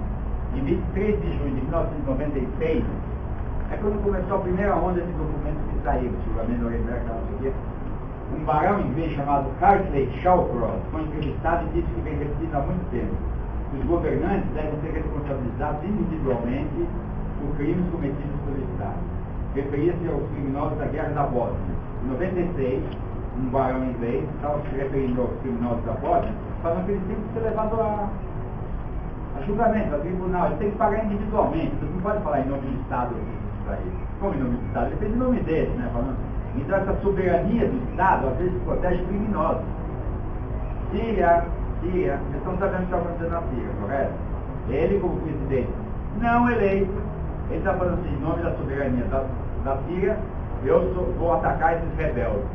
em 23 de junho de 1996, é quando começou a primeira onda de documentos que saíram, seguramente no Nuremberg, um barão inglês chamado Hartley Shawcross foi entrevistado e disse que vem repetindo há muito tempo. Os governantes devem ser responsabilizados individualmente por crimes cometidos pelo Estado. Referia-se aos criminosos da Guerra da Bósnia. Em 96, um barão inglês estava se referindo aos criminosos da Bósnia, falando que eles têm que ser levados a julgamento, a tribunal, eles têm que pagar individualmente, você não pode falar em nome do Estado para eles. Como em nome do Estado? Ele fez em nome deles, né? Falando. Então essa soberania do Estado às vezes protege criminosos. Síria, vocês estão sabendo o que está acontecendo na Síria, correto? Ele como presidente não eleito, Ele está falando assim, em nome da soberania da Síria, vou atacar esses rebeldes.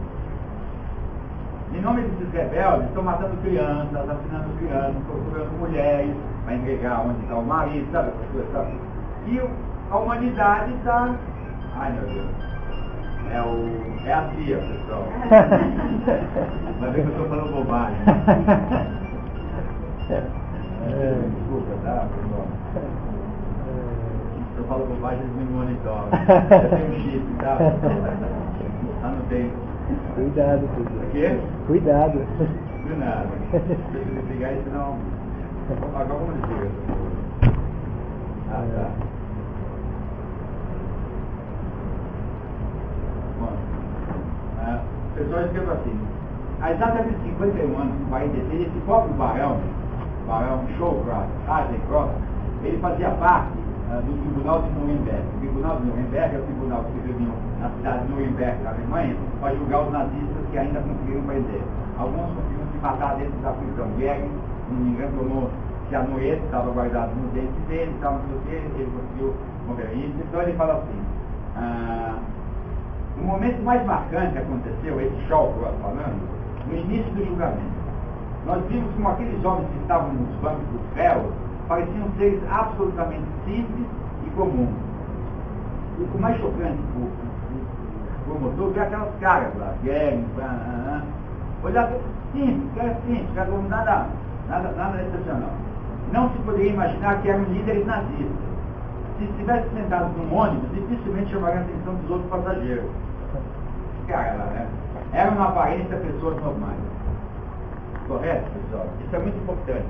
Em nome desses rebeldes, estão matando crianças, assassinando crianças, procurando mulheres para entregar onde está o marido, sabe? E a humanidade está... Ai, meu Deus. É a Cia, pessoal. Vai ver que eu estou falando bobagem. Desculpa, tá, pessoal? Se eu falo bobagem, eles me monitoram. Eu tenho um chip, tá? Tá no tempo. Cuidado, professor. O quê? Cuidado. Do nada. Deixa eu desligar isso, senão... Agora vamos desligar. Ah, tá. Bom, o pessoal escreveu assim. Há exatamente 51 anos, em 46, esse próprio Barão Shawcross, Hazencross, ele fazia parte do Tribunal de Nuremberg. O Tribunal de Nuremberg é o tribunal que se reuniu na cidade de Nuremberg, na Alemanha, para julgar os nazistas que ainda conseguiram prender. Alguns conseguiram se matar dentro da prisão. Goering, se não me engano, tomou cianureto, estava guardado no dente dele, estava no seu ele conseguiu morrer. Então ele fala assim, o momento mais marcante que aconteceu, esse Shawcross falando, no início do julgamento. Nós vimos como aqueles homens que estavam nos bancos dos réus pareciam seres absolutamente simples e comuns. E o mais chocante o promotor ver aquelas caras lá, Goering, olhar simples, cara como nada excepcional. Não se poderia imaginar que eram líderes nazistas. Se estivessem sentados num ônibus, dificilmente chamariam a atenção dos outros passageiros. Cara, eram na aparência pessoas normais. Correto, pessoal? Isso é muito importante.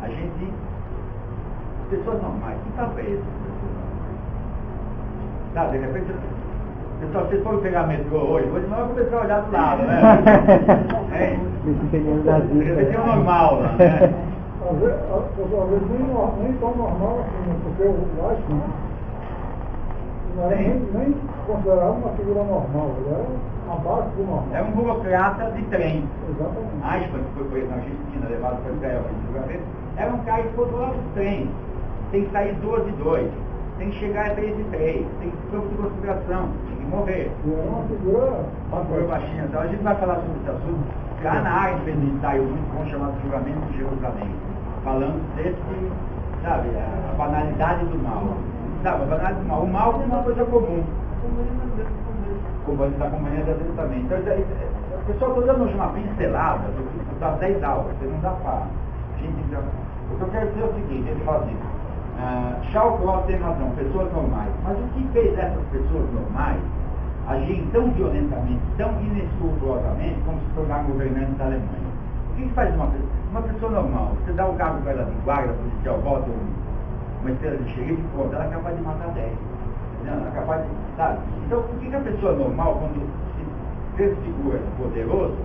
A gente... Pessoas normais, que tal é isso? Tá, de repente... Pessoal, vocês foram pegar metrô hoje não vai começar a olhar do lado, né? De repente é o normal lá, né? Às vezes nem tão normal assim, porque eu acho que não era nem considerado uma figura normal, ele era abaixo do normal. É um burocrata de trem. Exatamente. Eichmann, que foi preso na Argentina, levado para Israel, era um cara que ficou do lado do trem. Tem que sair 12:02, tem que chegar a 3:03, tem que ter de consideração, tem que morrer. E era uma figura baixinha. Então a gente vai falar sobre esse assunto. Lá na área fez um ensaio muito bom chamado Julgamento de Jerusalém, falando desse, sabe, a banalidade do mal. Sabe, a banalidade do mal. O mal é uma coisa comum. Como da companhia de também. Então, o pessoal está dando uma pincelada das 10 aulas, você não dá para. O que eu quero dizer é o seguinte, ele fala assim, Shawcross tem razão, pessoas normais. Mas o que fez essas pessoas normais agirem tão violentamente, tão inescrupulosamente, como se tornar governantes da Alemanha? O que faz uma pessoa normal? Você dá o cargo para ela de guarda policial, bota uma estrela de xerife, pronto, ela é capaz de matar 10. Ela é capaz de... Sabe? Então, por que a pessoa normal, quando se desfigura poderoso,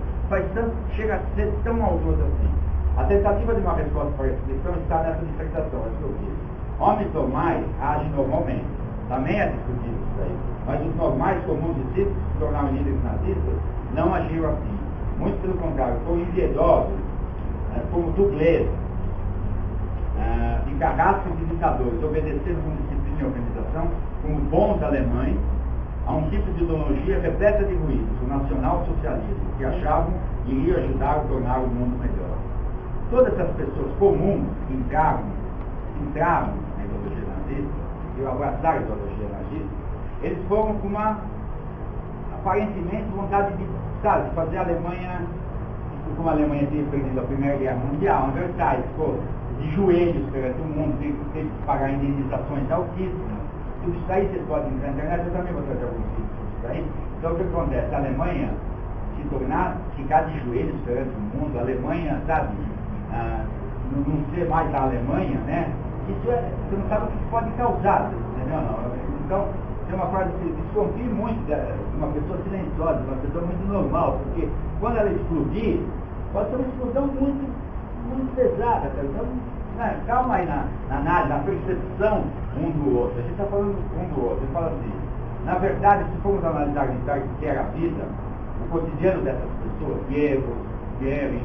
chega a ser tão maldoso assim? A tentativa de uma resposta para essa questão está nessa dissertação, é o que eu disse. Homens normais agem normalmente. Também é discutido isso aí. Mas os normais comuns discípulos que se tornaram líderes nazistas não agiram assim. Muito pelo contrário, foram impiedosos, como dublês, de carrascos e ditadores, obedecendo com disciplina e organização, como bons alemães, a um tipo de ideologia repleta de ruídos, o nacional-socialismo, que achavam que iria ajudar a tornar o mundo melhor. Todas essas pessoas comuns que entraram na ideologia nazista, e abraçaram a ideologia nazista, eles foram com uma, aparentemente, vontade de fazer a Alemanha, como a Alemanha tinha perdido a Primeira Guerra Mundial, Versailles, de joelhos perante o mundo, teve que pagar indenizações altíssimas. Tudo isso aí vocês podem entrar na internet, eu também vou trazer alguns vídeos disso aí. Então o que acontece? A Alemanha ficar de joelhos perante o mundo, a Alemanha, não ser mais a Alemanha, né? Isso você não sabe o que pode causar, entendeu? Não. Então, tem uma frase que desconfie muito de uma pessoa silenciosa, de uma pessoa muito normal, porque quando ela explodir, pode ser uma explosão muito pesada. Então, calma aí na análise, na percepção um do outro. A gente está falando um do outro. Ele fala assim, na verdade, se formos analisar o que era a vida, o cotidiano dessas pessoas, Goering,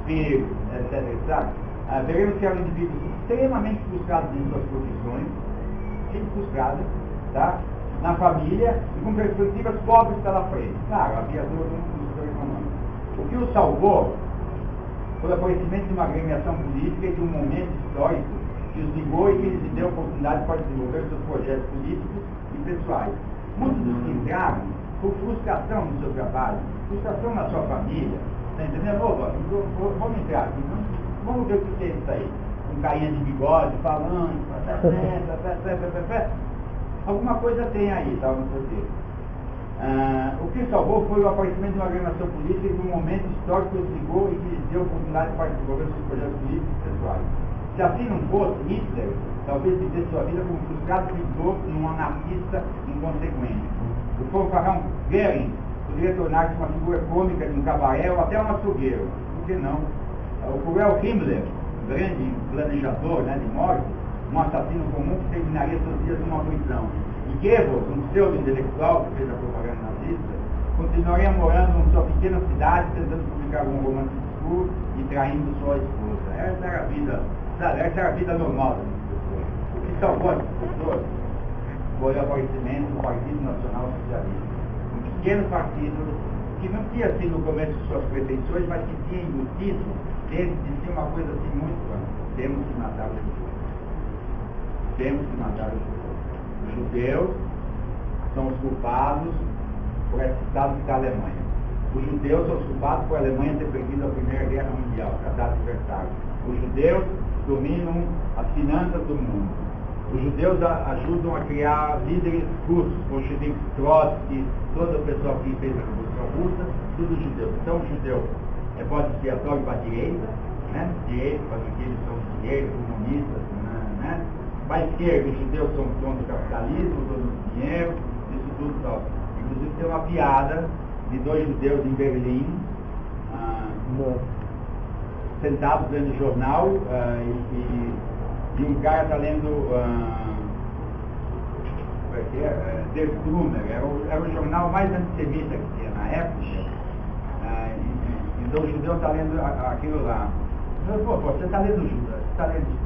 Speer, etc., veremos que eram indivíduos extremamente frustrados em suas profissões, fique frustrada, tá? Na família e com perspectivas pobres pela frente. Claro, havia todo um setor econômico. O que o salvou foi o aparecimento de uma agremiação política e de um momento histórico que os ligou e que lhes deu oportunidade para desenvolver seus projetos políticos e pessoais. Muitos dos que entraram por frustração no seu trabalho, frustração na sua família, está entendendo? Vamos entrar aqui, vamos ver o que tem isso aí. Um carinha de bigode falando, alguma coisa tem aí, tá? Vamos fazer. O que salvou foi o aparecimento de uma agremiação política e de um momento histórico que os ligou e que lhes deu oportunidade para desenvolver seus projetos políticos e pessoais. Se assim não fosse, Hitler talvez vivesse sua vida como frustrado seguidor num anarquista inconsequente. O fanfarrão Goering poderia tornar-se uma figura cômica de um cabaré ou até um açougueiro. Por que não? O cruel Himmler, grande planejador, né, de morte, um assassino comum que terminaria seus dias numa prisão. E Goebbels, um pseudo-intelectual que fez a propaganda nazista, continuaria morando em sua pequena cidade, tentando publicar algum romance escuro e traindo sua esposa. Essa era a vida, sabe? Essa era a vida normal das pessoas. O que salvou as pessoas foi o aparecimento do Partido Nacional Socialista. Um pequeno partido que não tinha assim no começo suas pretensões, mas que tinha embutido dentro de si uma coisa assim muito clara. Temos que matar os judeus. Temos que matar os judeus. Os judeus são os culpados por esse estado que está a Alemanha. Os judeus são os culpados por a Alemanha ter perdido a Primeira Guerra Mundial, Tratado de Versalhes. Os judeus dominam as finanças do mundo. Os judeus ajudam a criar líderes russos, bolcheviques, Trotsky, todo o pessoal que fez a Revolução Russa, tudo judeus. Então o judeu é bode expiatório para a direita, né? Direita, porque eles são de direita, comunistas, né? Para a esquerda, os judeus são contra o capitalismo, dono do dinheiro, isso tudo tal. Inclusive tem uma piada de dois judeus em Berlim, sentados lendo jornal, e um cara está lendo Der Strummer, era o jornal mais antissemita que tinha na época, então o judeu está lendo aquilo lá. Pô, você está lendo isso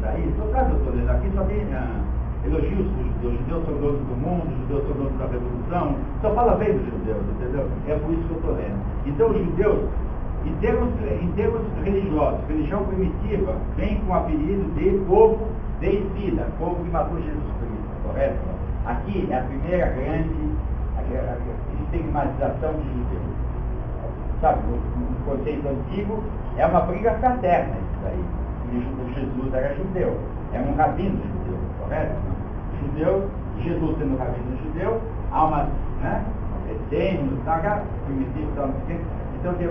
daí? Claro que eu estou lendo aqui, só tem elogios dos judeus. Os judeus são donos do mundo, os judeus são donos da revolução. Só fala bem dos judeus, entendeu? É por isso que eu estou lendo. Então os judeus, em termos religiosos, religião primitiva, vem com o apelido de povo deicida, povo que matou Jesus Cristo, correto? Aqui é a primeira grande estigmatização de judeus. Sabe, no conceito antigo, é uma briga fraterna isso daí. O Jesus era judeu, é um rabino judeu, correto? Judeu, Jesus sendo rabino judeu, há uma, né? Essênios, primitivo, então tem a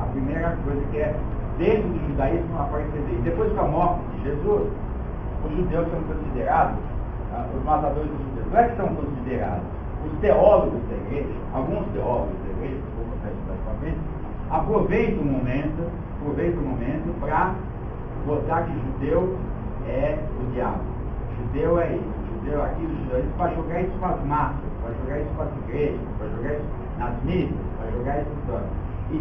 primeira coisa que é, dentro do judaísmo, aparecer dele. Depois com a morte de Jesus, os judeus são considerados os matadores dos judeus. Não é que são considerados. Os teólogos da igreja, alguns teólogos da igreja, aproveitam o momento para botar que judeu é o diabo. Judeu é isso, judeu é aquilo, judeu é isso, para jogar isso para as massas, para jogar isso para as igrejas, para jogar isso nas mídias, para jogar isso em tudo. E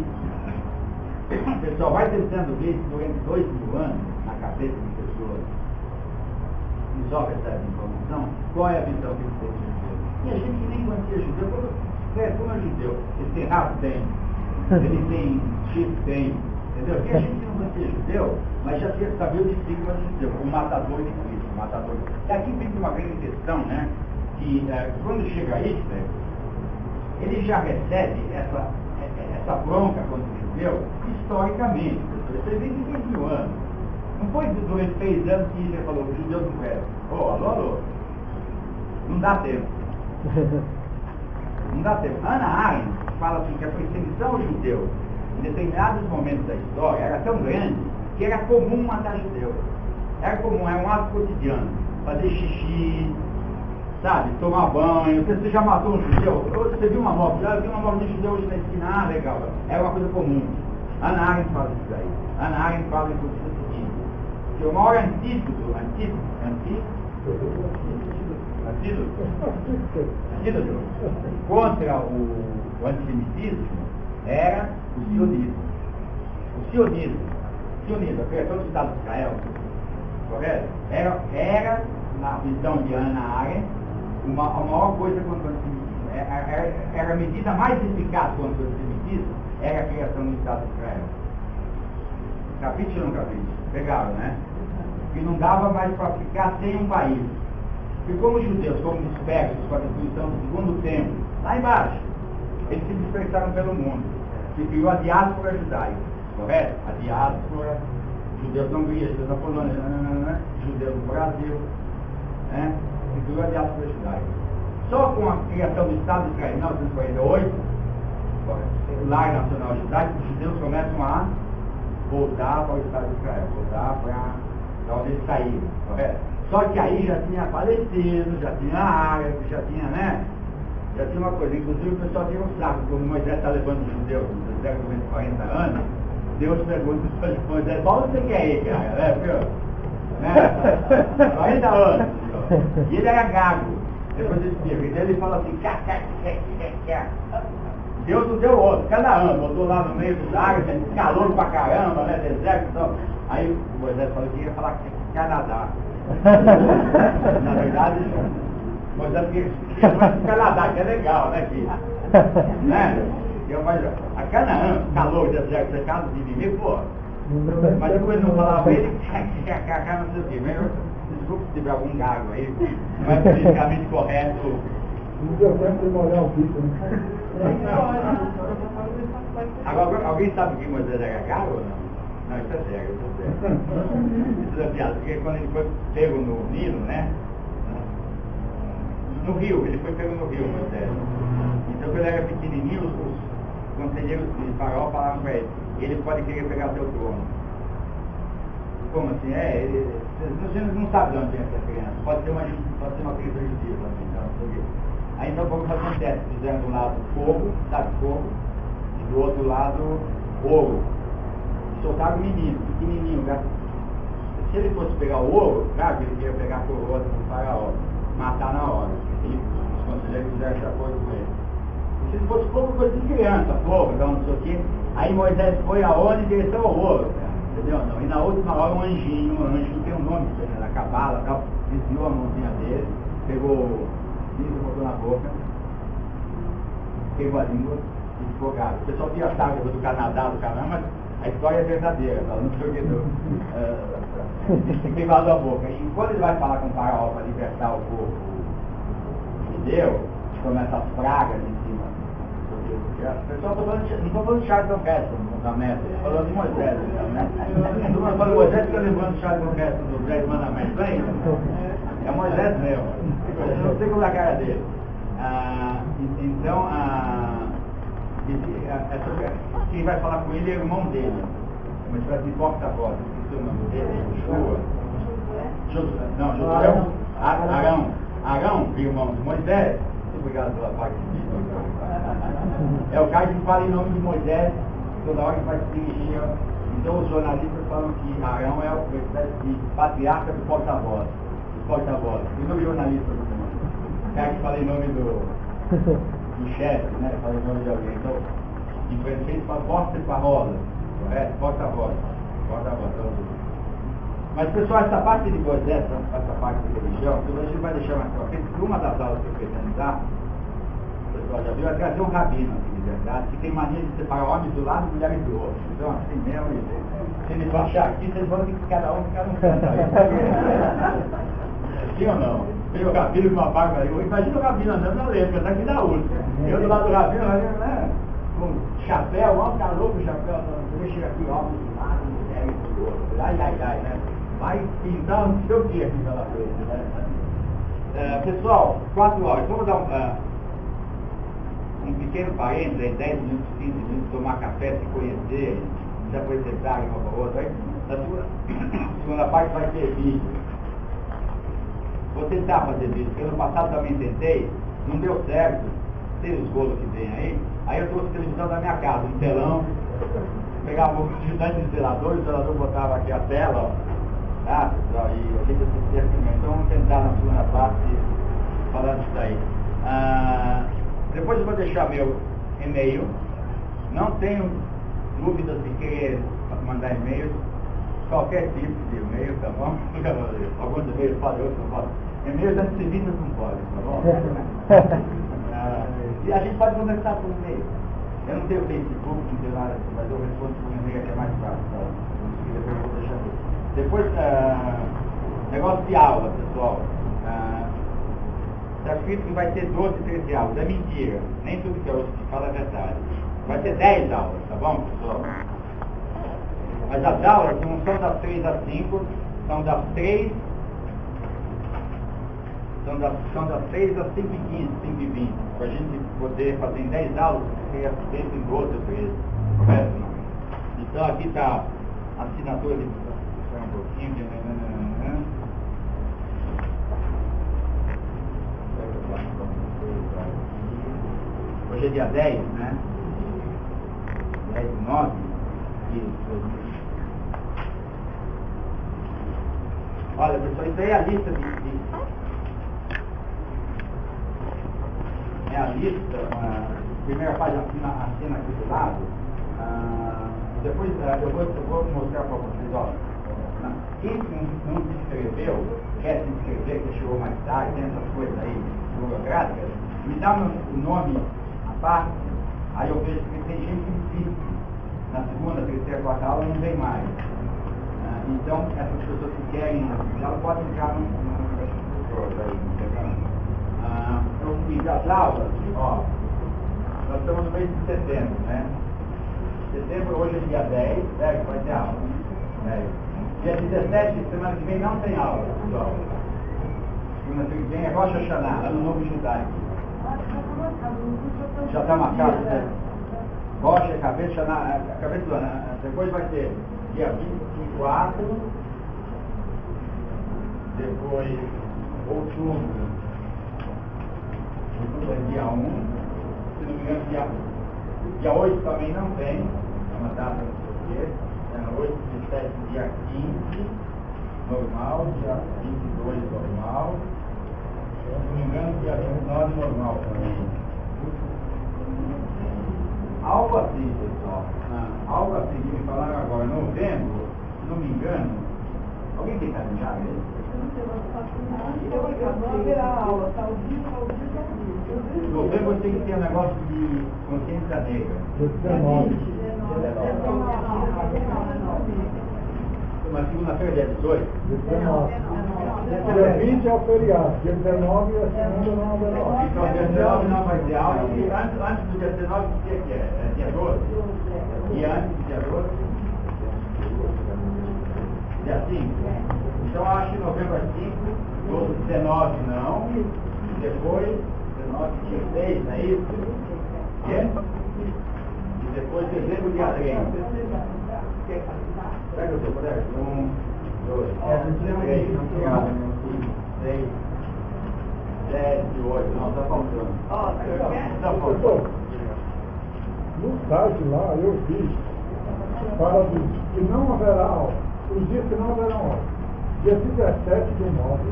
o pessoal vai tentando ver isso durante 2000 anos na cabeça de pessoas que só recebem informação, qual é a visão que eles têm de judeu. E a gente nem conhecia judeu, como é judeu? Ele tem rabo? Tem. Ele tem chifre? Tem. Entendeu? Porque a gente não conhecia judeu, mas já sabia o estigma de judeu, o matador de Cristo, o matador. E aqui vem uma grande questão, né? Que quando chega Hitler, ele já recebe essa bronca contra o judeu historicamente. Você vem de 2000 anos. Não foi durante 3 anos que Hitler falou que os judeus não eram. Alô? Não dá tempo. Não dá tempo. Hannah Arendt fala assim que a perseguição ao judeu em determinados momentos da história era tão grande que era comum matar judeu. Era comum, era um ato cotidiano. Fazer xixi, sabe, tomar banho. Você já matou um judeu? Você viu uma morte? Eu vi uma morte de judeu hoje na esquina, legal. Era uma coisa comum. Hannah Arendt fala isso aí. Hannah Arendt fala inclusive o seguinte, que o maior antídoto contra o antissemitismo era o sionismo. O sionismo, a criação do Estado de Israel, correto? Era na visão de Hannah Arendt, a maior coisa contra o antissemitismo, era a medida mais eficaz contra o antissemitismo, era a criação do Estado de Israel. Capítulo ou não capítulo? Pegaram, né? Que não dava mais para ficar sem um país. E como os judeus, como dispersos com a destruição do segundo templo, lá embaixo, eles se dispersaram pelo mundo. Se criou a diáspora judaica, correto? A diáspora, judeus na Hungria, judeus na Polônia, judeus no Brasil, né? Se criou a diáspora judaica. Só com a criação do Estado de Israel em 1948, o lar nacional judaico, os judeus começam a voltar para o Estado de Israel, voltar para onde eles saíram, correto? Só que aí já tinha palestinos, já tinha árabes, já tinha, né? Já tinha uma coisa, inclusive o pessoal tinha um saco, quando Moisés está levando os judeus no século 40 anos, Deus pergunta para Moisés, qual você quer ir, cara? Né? 40 anos, e ele era gago, depois desse tempo, então ele fala assim, Deus não deu outro, Canaã, botou lá no meio dos árabes, calor pra caramba, né, deserto e tal. Aí o Moisés falou que ia falar que Canadá. Na verdade, Moisés queria falar que Canadá, que é legal, né, filho? Né? A Canaã, calor, deserto, secado, de viver, pô. Mas depois ele não falava ele, não sei o quê. Desculpa se tiver algum gago aí, não é politicamente correto. Não deu tempo de molhar o bico, né? Agora, alguém sabe que Moisés era gago ou não? Não, isso é sério, isso é piada, porque quando ele foi pego no Nilo, né? No rio, ele foi pego no rio, Moisés. Então, quando ele era pequenininho, os conselheiros de Faraó falavam para ele pode querer pegar seu trono. Como assim? Você não sabe de onde vem essa criança. Pode ser uma criança judia também, então, aí então vamos fazer um teste. Fizeram do lado fogo, sabe, fogo, e do outro lado ouro. Soltaram o menino, pequenininho. Se ele fosse pegar o ouro, claro que ele ia pegar a coroa do Faraó, matar na hora. Os conselheiros fizeram essa coisa com ele. Se ele fosse fogo, coisa de criança, fogo, então não sei o quê. Aí Moisés foi aonde em direção ao ouro, entendeu? Não. E na última hora um anjinho, um anjo tem um nome, na cabala, tal, desviou a mãozinha dele, pegou o cinto, botou na boca, pegou a língua e ficou gago. O pessoal tinha saga do Canadá, do Canadá, mas a história é verdadeira, tá? Não sei o que fiquei queimado a boca. E quando ele vai falar com o Faraó para libertar o povo judeu, começa as pragas em cima. O pessoal não estou falando de Charlton Heston, da meta, estou falando de Moisés, né? Não falando de Moisés, fica lembrando de Charlton Heston dos 10 mandamentos, bem? É Moisés mesmo. Eu não sei como é a cara dele. Então, quem vai falar com ele é o irmão dele, mas vai de porta-voz, esqueci o nome dele, Arão, irmão de Moisés. Muito obrigado pela parte de é o cara que fala em nome de Moisés toda hora que vai se dirigir. Então os jornalistas falam que Arão é o de patriarca do porta-voz, e não jornalista do mundo, o cara que fala em nome do chefe, né? Fala em nome de alguém. Então, em francês fala porta-parola, correto? Porta-voz. Mas pessoal, essa parte de Moisés, essa parte de religião, a gente vai deixar mais pra frente, porque uma das aulas que eu pretendo dar, o pessoal já viu, é trazer um rabino aqui de verdade, que tem mania de separar homens do lado e mulheres do outro. Então assim mesmo, se eles vão achar aqui, vocês vão ter que cada um ficar num canto aí. Sim ou não? Tem o rabino com uma barba ali, imagina o rabino andando na letra, tá aqui na última. Eu do lado do rabino, né? Com chapéu, ó, calor com chapéu, ele chega aqui, homens do lado, mulheres do outro. Ai, né? Vai pintar não sei o que aqui pela frente, né? Pessoal, 4 horas, vamos dar um pequeno parênteses, 10 minutos, 15 minutos, tomar café, se conhecer, depois sentar uma para outra. Aí, na segunda parte vai ter vídeo. Vou tentar fazer vídeo, porque no passado também tentei, não deu certo, tem os golos que tem aí eu trouxe televisão da minha casa, um telão, pegava um gigante de zelador, o zelador botava aqui a tela, ó. Tá, pessoal, e a gente assistia assim, então vamos tentar na segunda parte falar disso aí. Depois eu vou deixar meu e-mail, não tenho dúvidas de querer mandar e-mails, qualquer tipo de e-mail, tá bom? Alguns e-mails podem, outros não podem. E-mails antividas não podem, tá bom? E a gente pode conversar por e-mail. Eu não tenho Facebook, não tenho nada, mas eu respondo por e-mail que é mais fácil, tá? Depois eu vou deixar aqui. Depois, negócio de aula, pessoal. Está escrito que vai ter 12, 13 aulas. É mentira. Nem tudo que eu falo é verdade. Vai ter 10 aulas, tá bom, pessoal? Mas as aulas não são das 3 às 5, são das 3 às 5h15, 5h20. Para a gente poder fazer em 10 aulas, porque é feito em 12 ou 13. Correto? Então aqui está a assinatura de um pouquinho. Hoje é dia 10, né? 10 de 9. Isso. Olha, pessoal, isso aí é a lista é a lista, primeira página assina aqui do lado. Depois eu vou mostrar para vocês, ó. Quem não se inscreveu, quer se inscrever, que chegou mais tarde, tem essas coisas aí burocráticas, me dá o nome à parte, aí eu vejo que tem gente que insiste. Na segunda, terceira, quarta aula não vem mais. Então, essas pessoas que querem, elas podem entrar no aí, eu fiz as aulas, ó, nós estamos no mês de setembro, né? Setembro, hoje é dia 10, né, vai ter aula. Dia 17, semana que vem, não tem aula, pessoal. Semana que vem é Rosh Hashanah, ano novo judaico. Já está marcado, né? Rosh, cabeça do ano. Depois vai ter dia 24, depois outubro é dia 1, se não me engano, dia 8 também não tem, é uma data portuguesa, 8, 17, dia 15, normal, dia 22, normal, se não me engano, dia 29, normal também. Algo assim, pessoal, algo assim que me falaram agora, novembro, se não me engano, alguém tem calendário aí? Não haverá aula, tá? Novembro tem que ter um negócio de consciência negra. 19. Uma segunda-feira, dia 18? 19. Dia 20 é o feriado, dia 19 é a segunda, não haverá aula. Então, dia 19 não vai ter aula, e antes do dia 19, que dia que é? É dia 12? E antes do dia 12? Dia 5? Então, eu acho que novembro é 5, 12, 19 não, e depois, 19, dia 6, não é isso? E depois, dezembro, dia 30. Pega o seu colega? 1, 2, 3, 4, 5, 6, 7, 8, não, está faltando. Está faltando. No site lá, eu fiz, fala que não haverá aula, os dias que não haverá aula. Dia 17 do 9,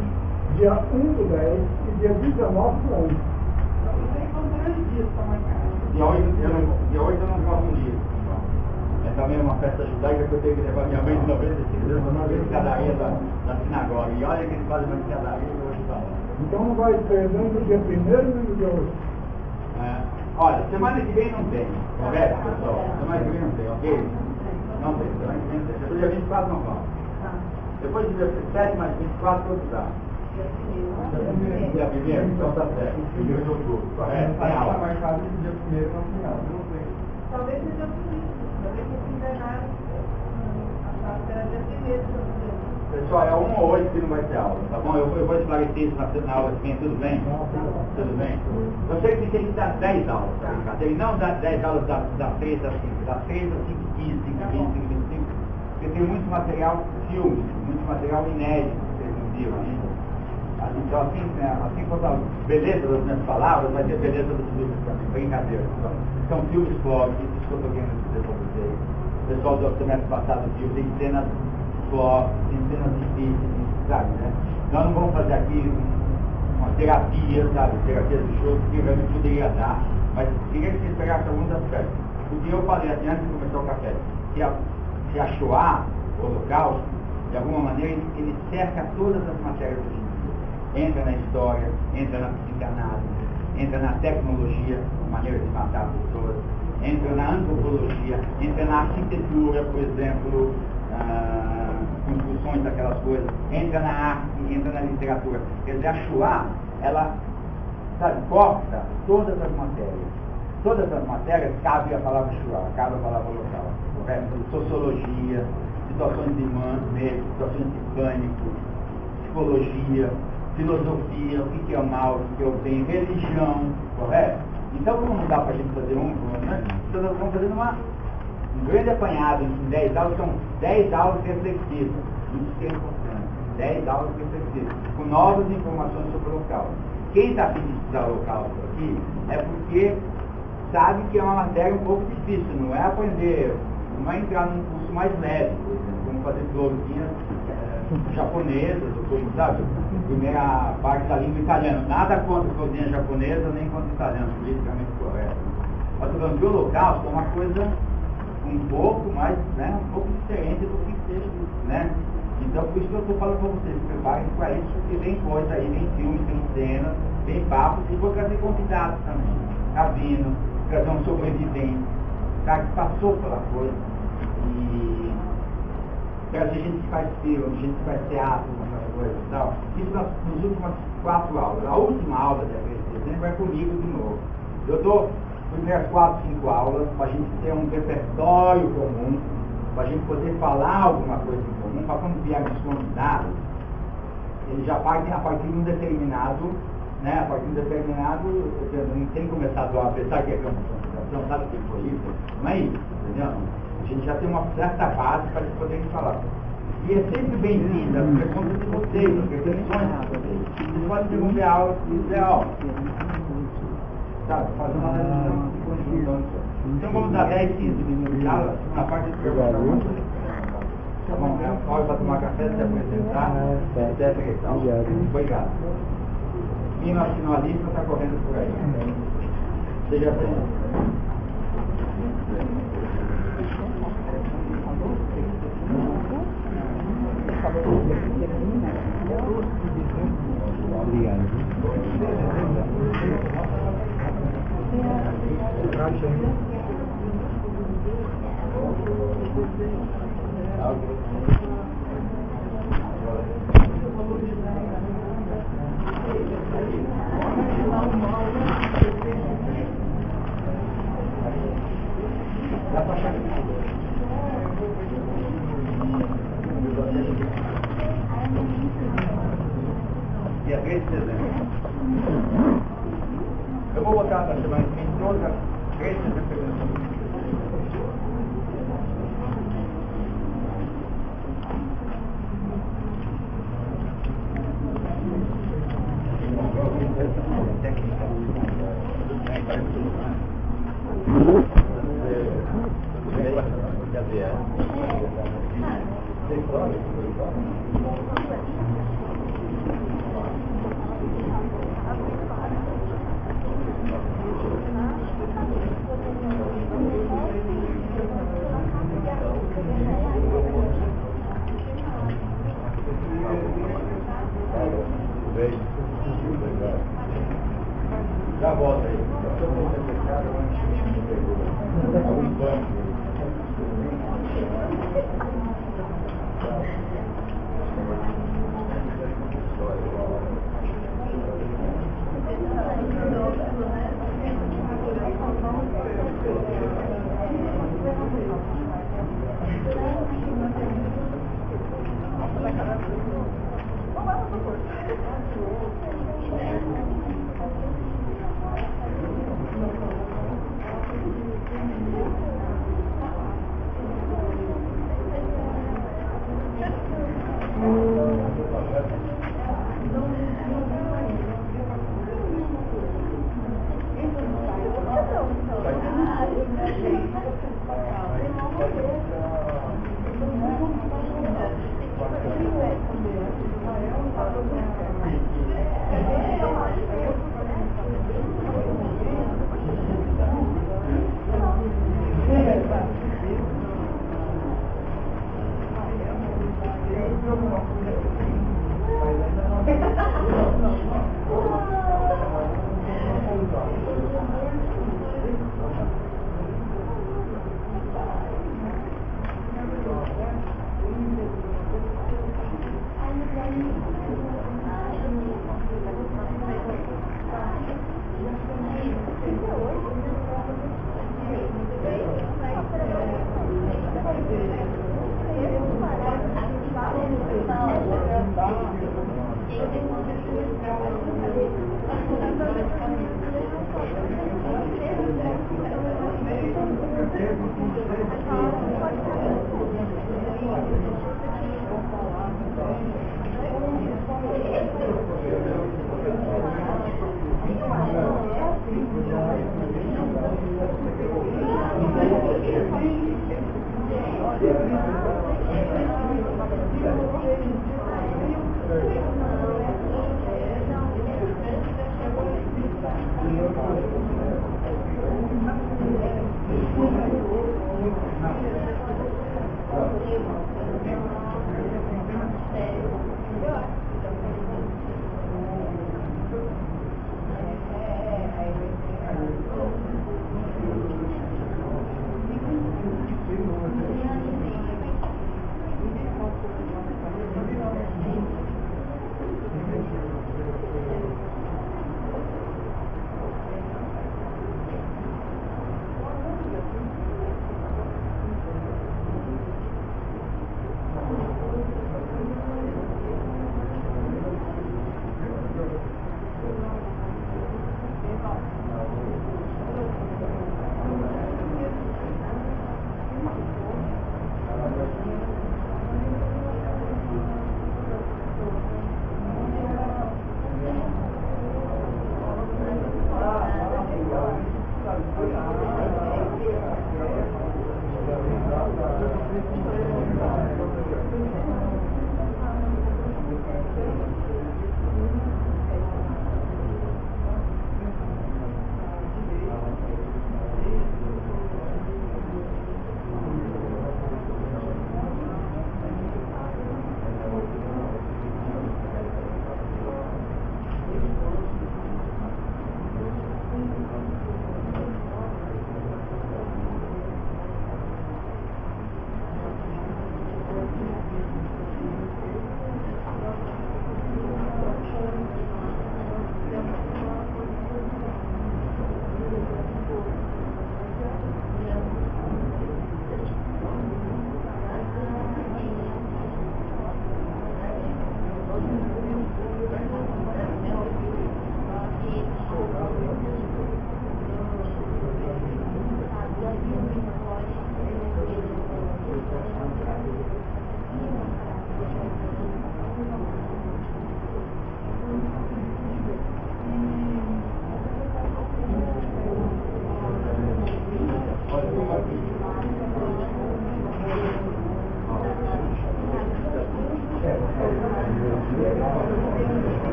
dia 1 do 10 e dia 19 do 11. Dia 8 eu não posso ir. É também uma festa judaica que eu tenho que levar minha mãe de 95 anos para ver escadaria da sinagoga. E olha que eles fazem uma escadaria e eu hoje lá. Então não vai ter nem no dia 1º nem no dia 8. Olha, semana que vem não tem, correto, pessoal? Semana que vem não tem, ok? Não tem, semana que vem não tem. Depois dia 24 não vão. Depois de dia 17 mais 24, todos dá. Dia 1º, então tá certo. 1º de outubro, correto? Tem aula. Está marcado que dia 1º não tem aula. Talvez seja por isso. Talvez se enganar, será dia 1º. Pessoal, é 1 ou 8 que não vai ter aula, tá bom? Eu vou esclarecer isso na aula que vem, tudo bem? Tudo bem? Eu sei que tem que dar 10 aulas, tá ligado? Ele não dá 10 aulas das 3 às 5, das 3 às 5h15, 5h20, 5h25, porque tem muito material filme, muito material inédito que vocês não viram ainda. Então, assim quanto a beleza das minhas palavras, vai ter a beleza dos livros também, brincadeira. São filmes clóricos, isso que eu estou querendo dizer para vocês. O pessoal do semestre passado viu, tem cenas clóricas, tem cenas difíceis, sabe, né? Nós não vamos fazer aqui uma terapia, sabe, terapia do show, que realmente poderia dar, mas queria que vocês pegassem alguns aspectos. O que eu falei assim, antes de começar o café, que a Shoah Holocausto, de alguma maneira ele cerca todas as matérias hoje em dia. Entra na história, entra na psicanálise, entra na tecnologia, maneira de matar pessoas, entra na antropologia, entra na arquitetura, por exemplo, construções daquelas coisas, entra na arte, entra na literatura. Quer dizer, a Shoah, ela, sabe, corta todas as matérias. Todas as matérias cabe a palavra Shoah, cabe a palavra Holocausto, correto? Sociologia, situações de médicos, situações de pânico, psicologia, filosofia, o que é o mal, o que é o bem, religião, correto? Então, como não dá para a gente fazer né? Então nós vamos fazendo um grande apanhado em 10 aulas, são 10 aulas reflexivas, isso que é importante, 10 aulas reflexivas, com novas informações sobre o Holocausto. Quem está afim de estudar o Holocausto aqui é porque sabe que é uma matéria um pouco difícil, não é aprender, não é entrar num curso mais leve, por exemplo, como fazer biologia japonesas, sabe? Primeira parte da língua italiana. Nada contra a cozinha japonesa, nem contra o italiano, politicamente correto. Mas o Holocausto é uma coisa um pouco mais, né, um pouco diferente do que seja isso, né? Então, por isso que eu estou falando para vocês, preparem-se para isso, porque vem coisa aí, vem filmes, vem cenas, vem papos, e vou trazer convidados também. Tá vindo, trazer um sobrevivente, cara que passou pela coisa, e trazer gente que faz filme, gente que faz teatro, essas coisas e tal. Isso nas últimas 4 aulas. A última aula de aprendizagem vai comigo de novo. Eu dou as primeiras 4, 5 aulas para a gente ter um repertório comum, para a gente poder falar alguma coisa em comum, para quando vier os convidados, eles já partem a partir de um determinado, né? A partir de um determinado, sem começar a doar, apesar que é concentração, sabe o que foi isso? Não é isso, entendeu? A gente já tem uma certa base para eles poderem falar. E é sempre bem-vinda as perguntas de vocês, as reflexões de vocês. Vocês podem desenvolver a aula se quiser, ó. Sabe, fazer uma análise de conjunção. Então vamos dar 10, 15 minutos de aula, na parte de perguntas. Tá bom? É a hora para tomar café, se apresentar, etc. e tal. Obrigado. Quem não assinou a lista está correndo por aí. Seja bem. Dia 3 de dezembro. Eu vou botar para semana que vem todas as 3 de dezembro. Já volta aí.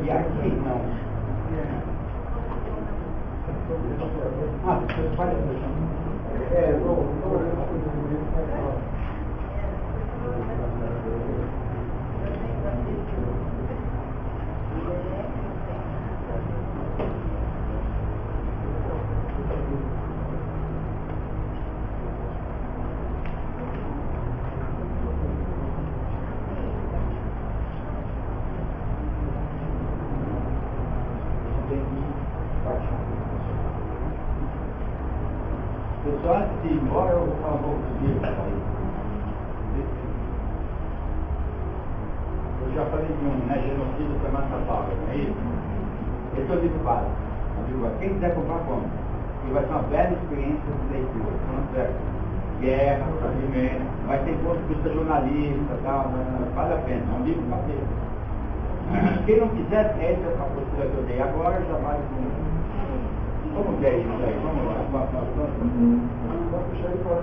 E aqui não. Ah, você faz pessoal, antes de ir embora, eu vou falar um pouco de livro para aí. Eu já falei de um, né? Genocídio semana passada, não é isso? Esse é o livro básico. Quem quiser comprar, compra. E vai ser uma bela experiência de leitura. Não tiver guerra, sofrimento, vai ter ponto de vista jornalista, tal, vale a pena. É um livro bacana. Quem não quiser, essa é a postura que eu dei agora, já vai com. Como que é isso aí? Vamos lá. Vou puxar ele fora.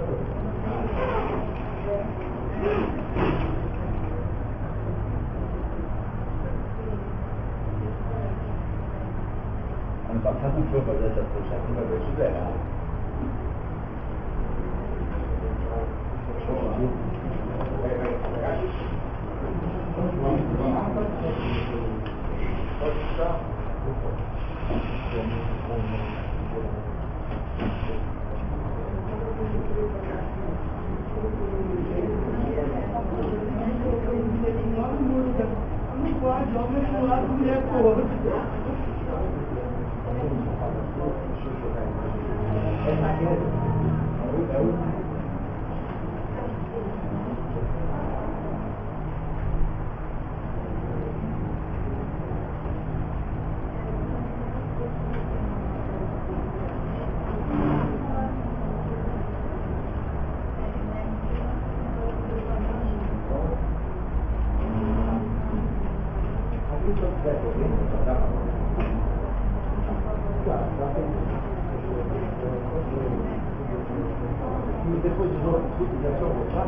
Ano passado não foi fazer essa puxativa, deu tudo errado. Vamos lá. Pode puxar. Não pode, homem pro lado, mulher pro outro. E depois de jogo, já só voltar?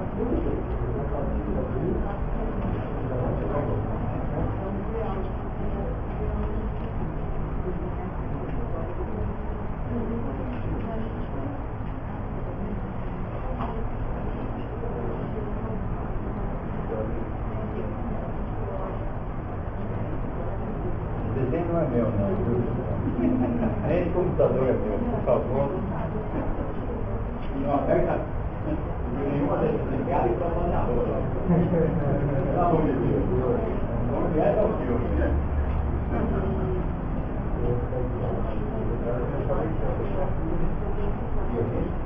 O desenho não é meu, não. Nem o computador é meu, por favor. Não aperta nenhuma dessas ligadas e toma na rua. Pelo amor de Deus. Onde é o filme, né? E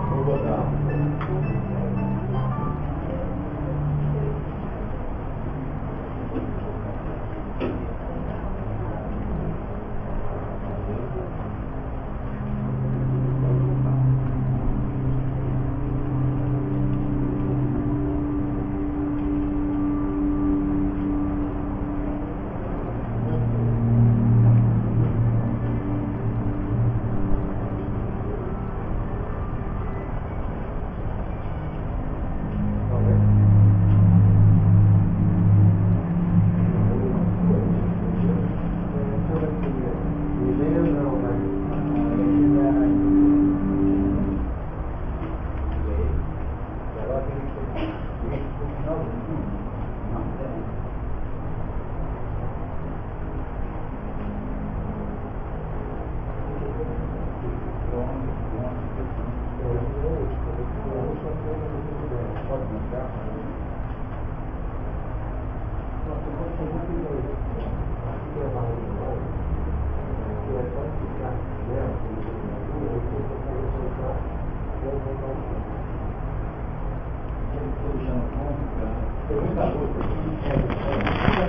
Vou botar. Pergunta outra.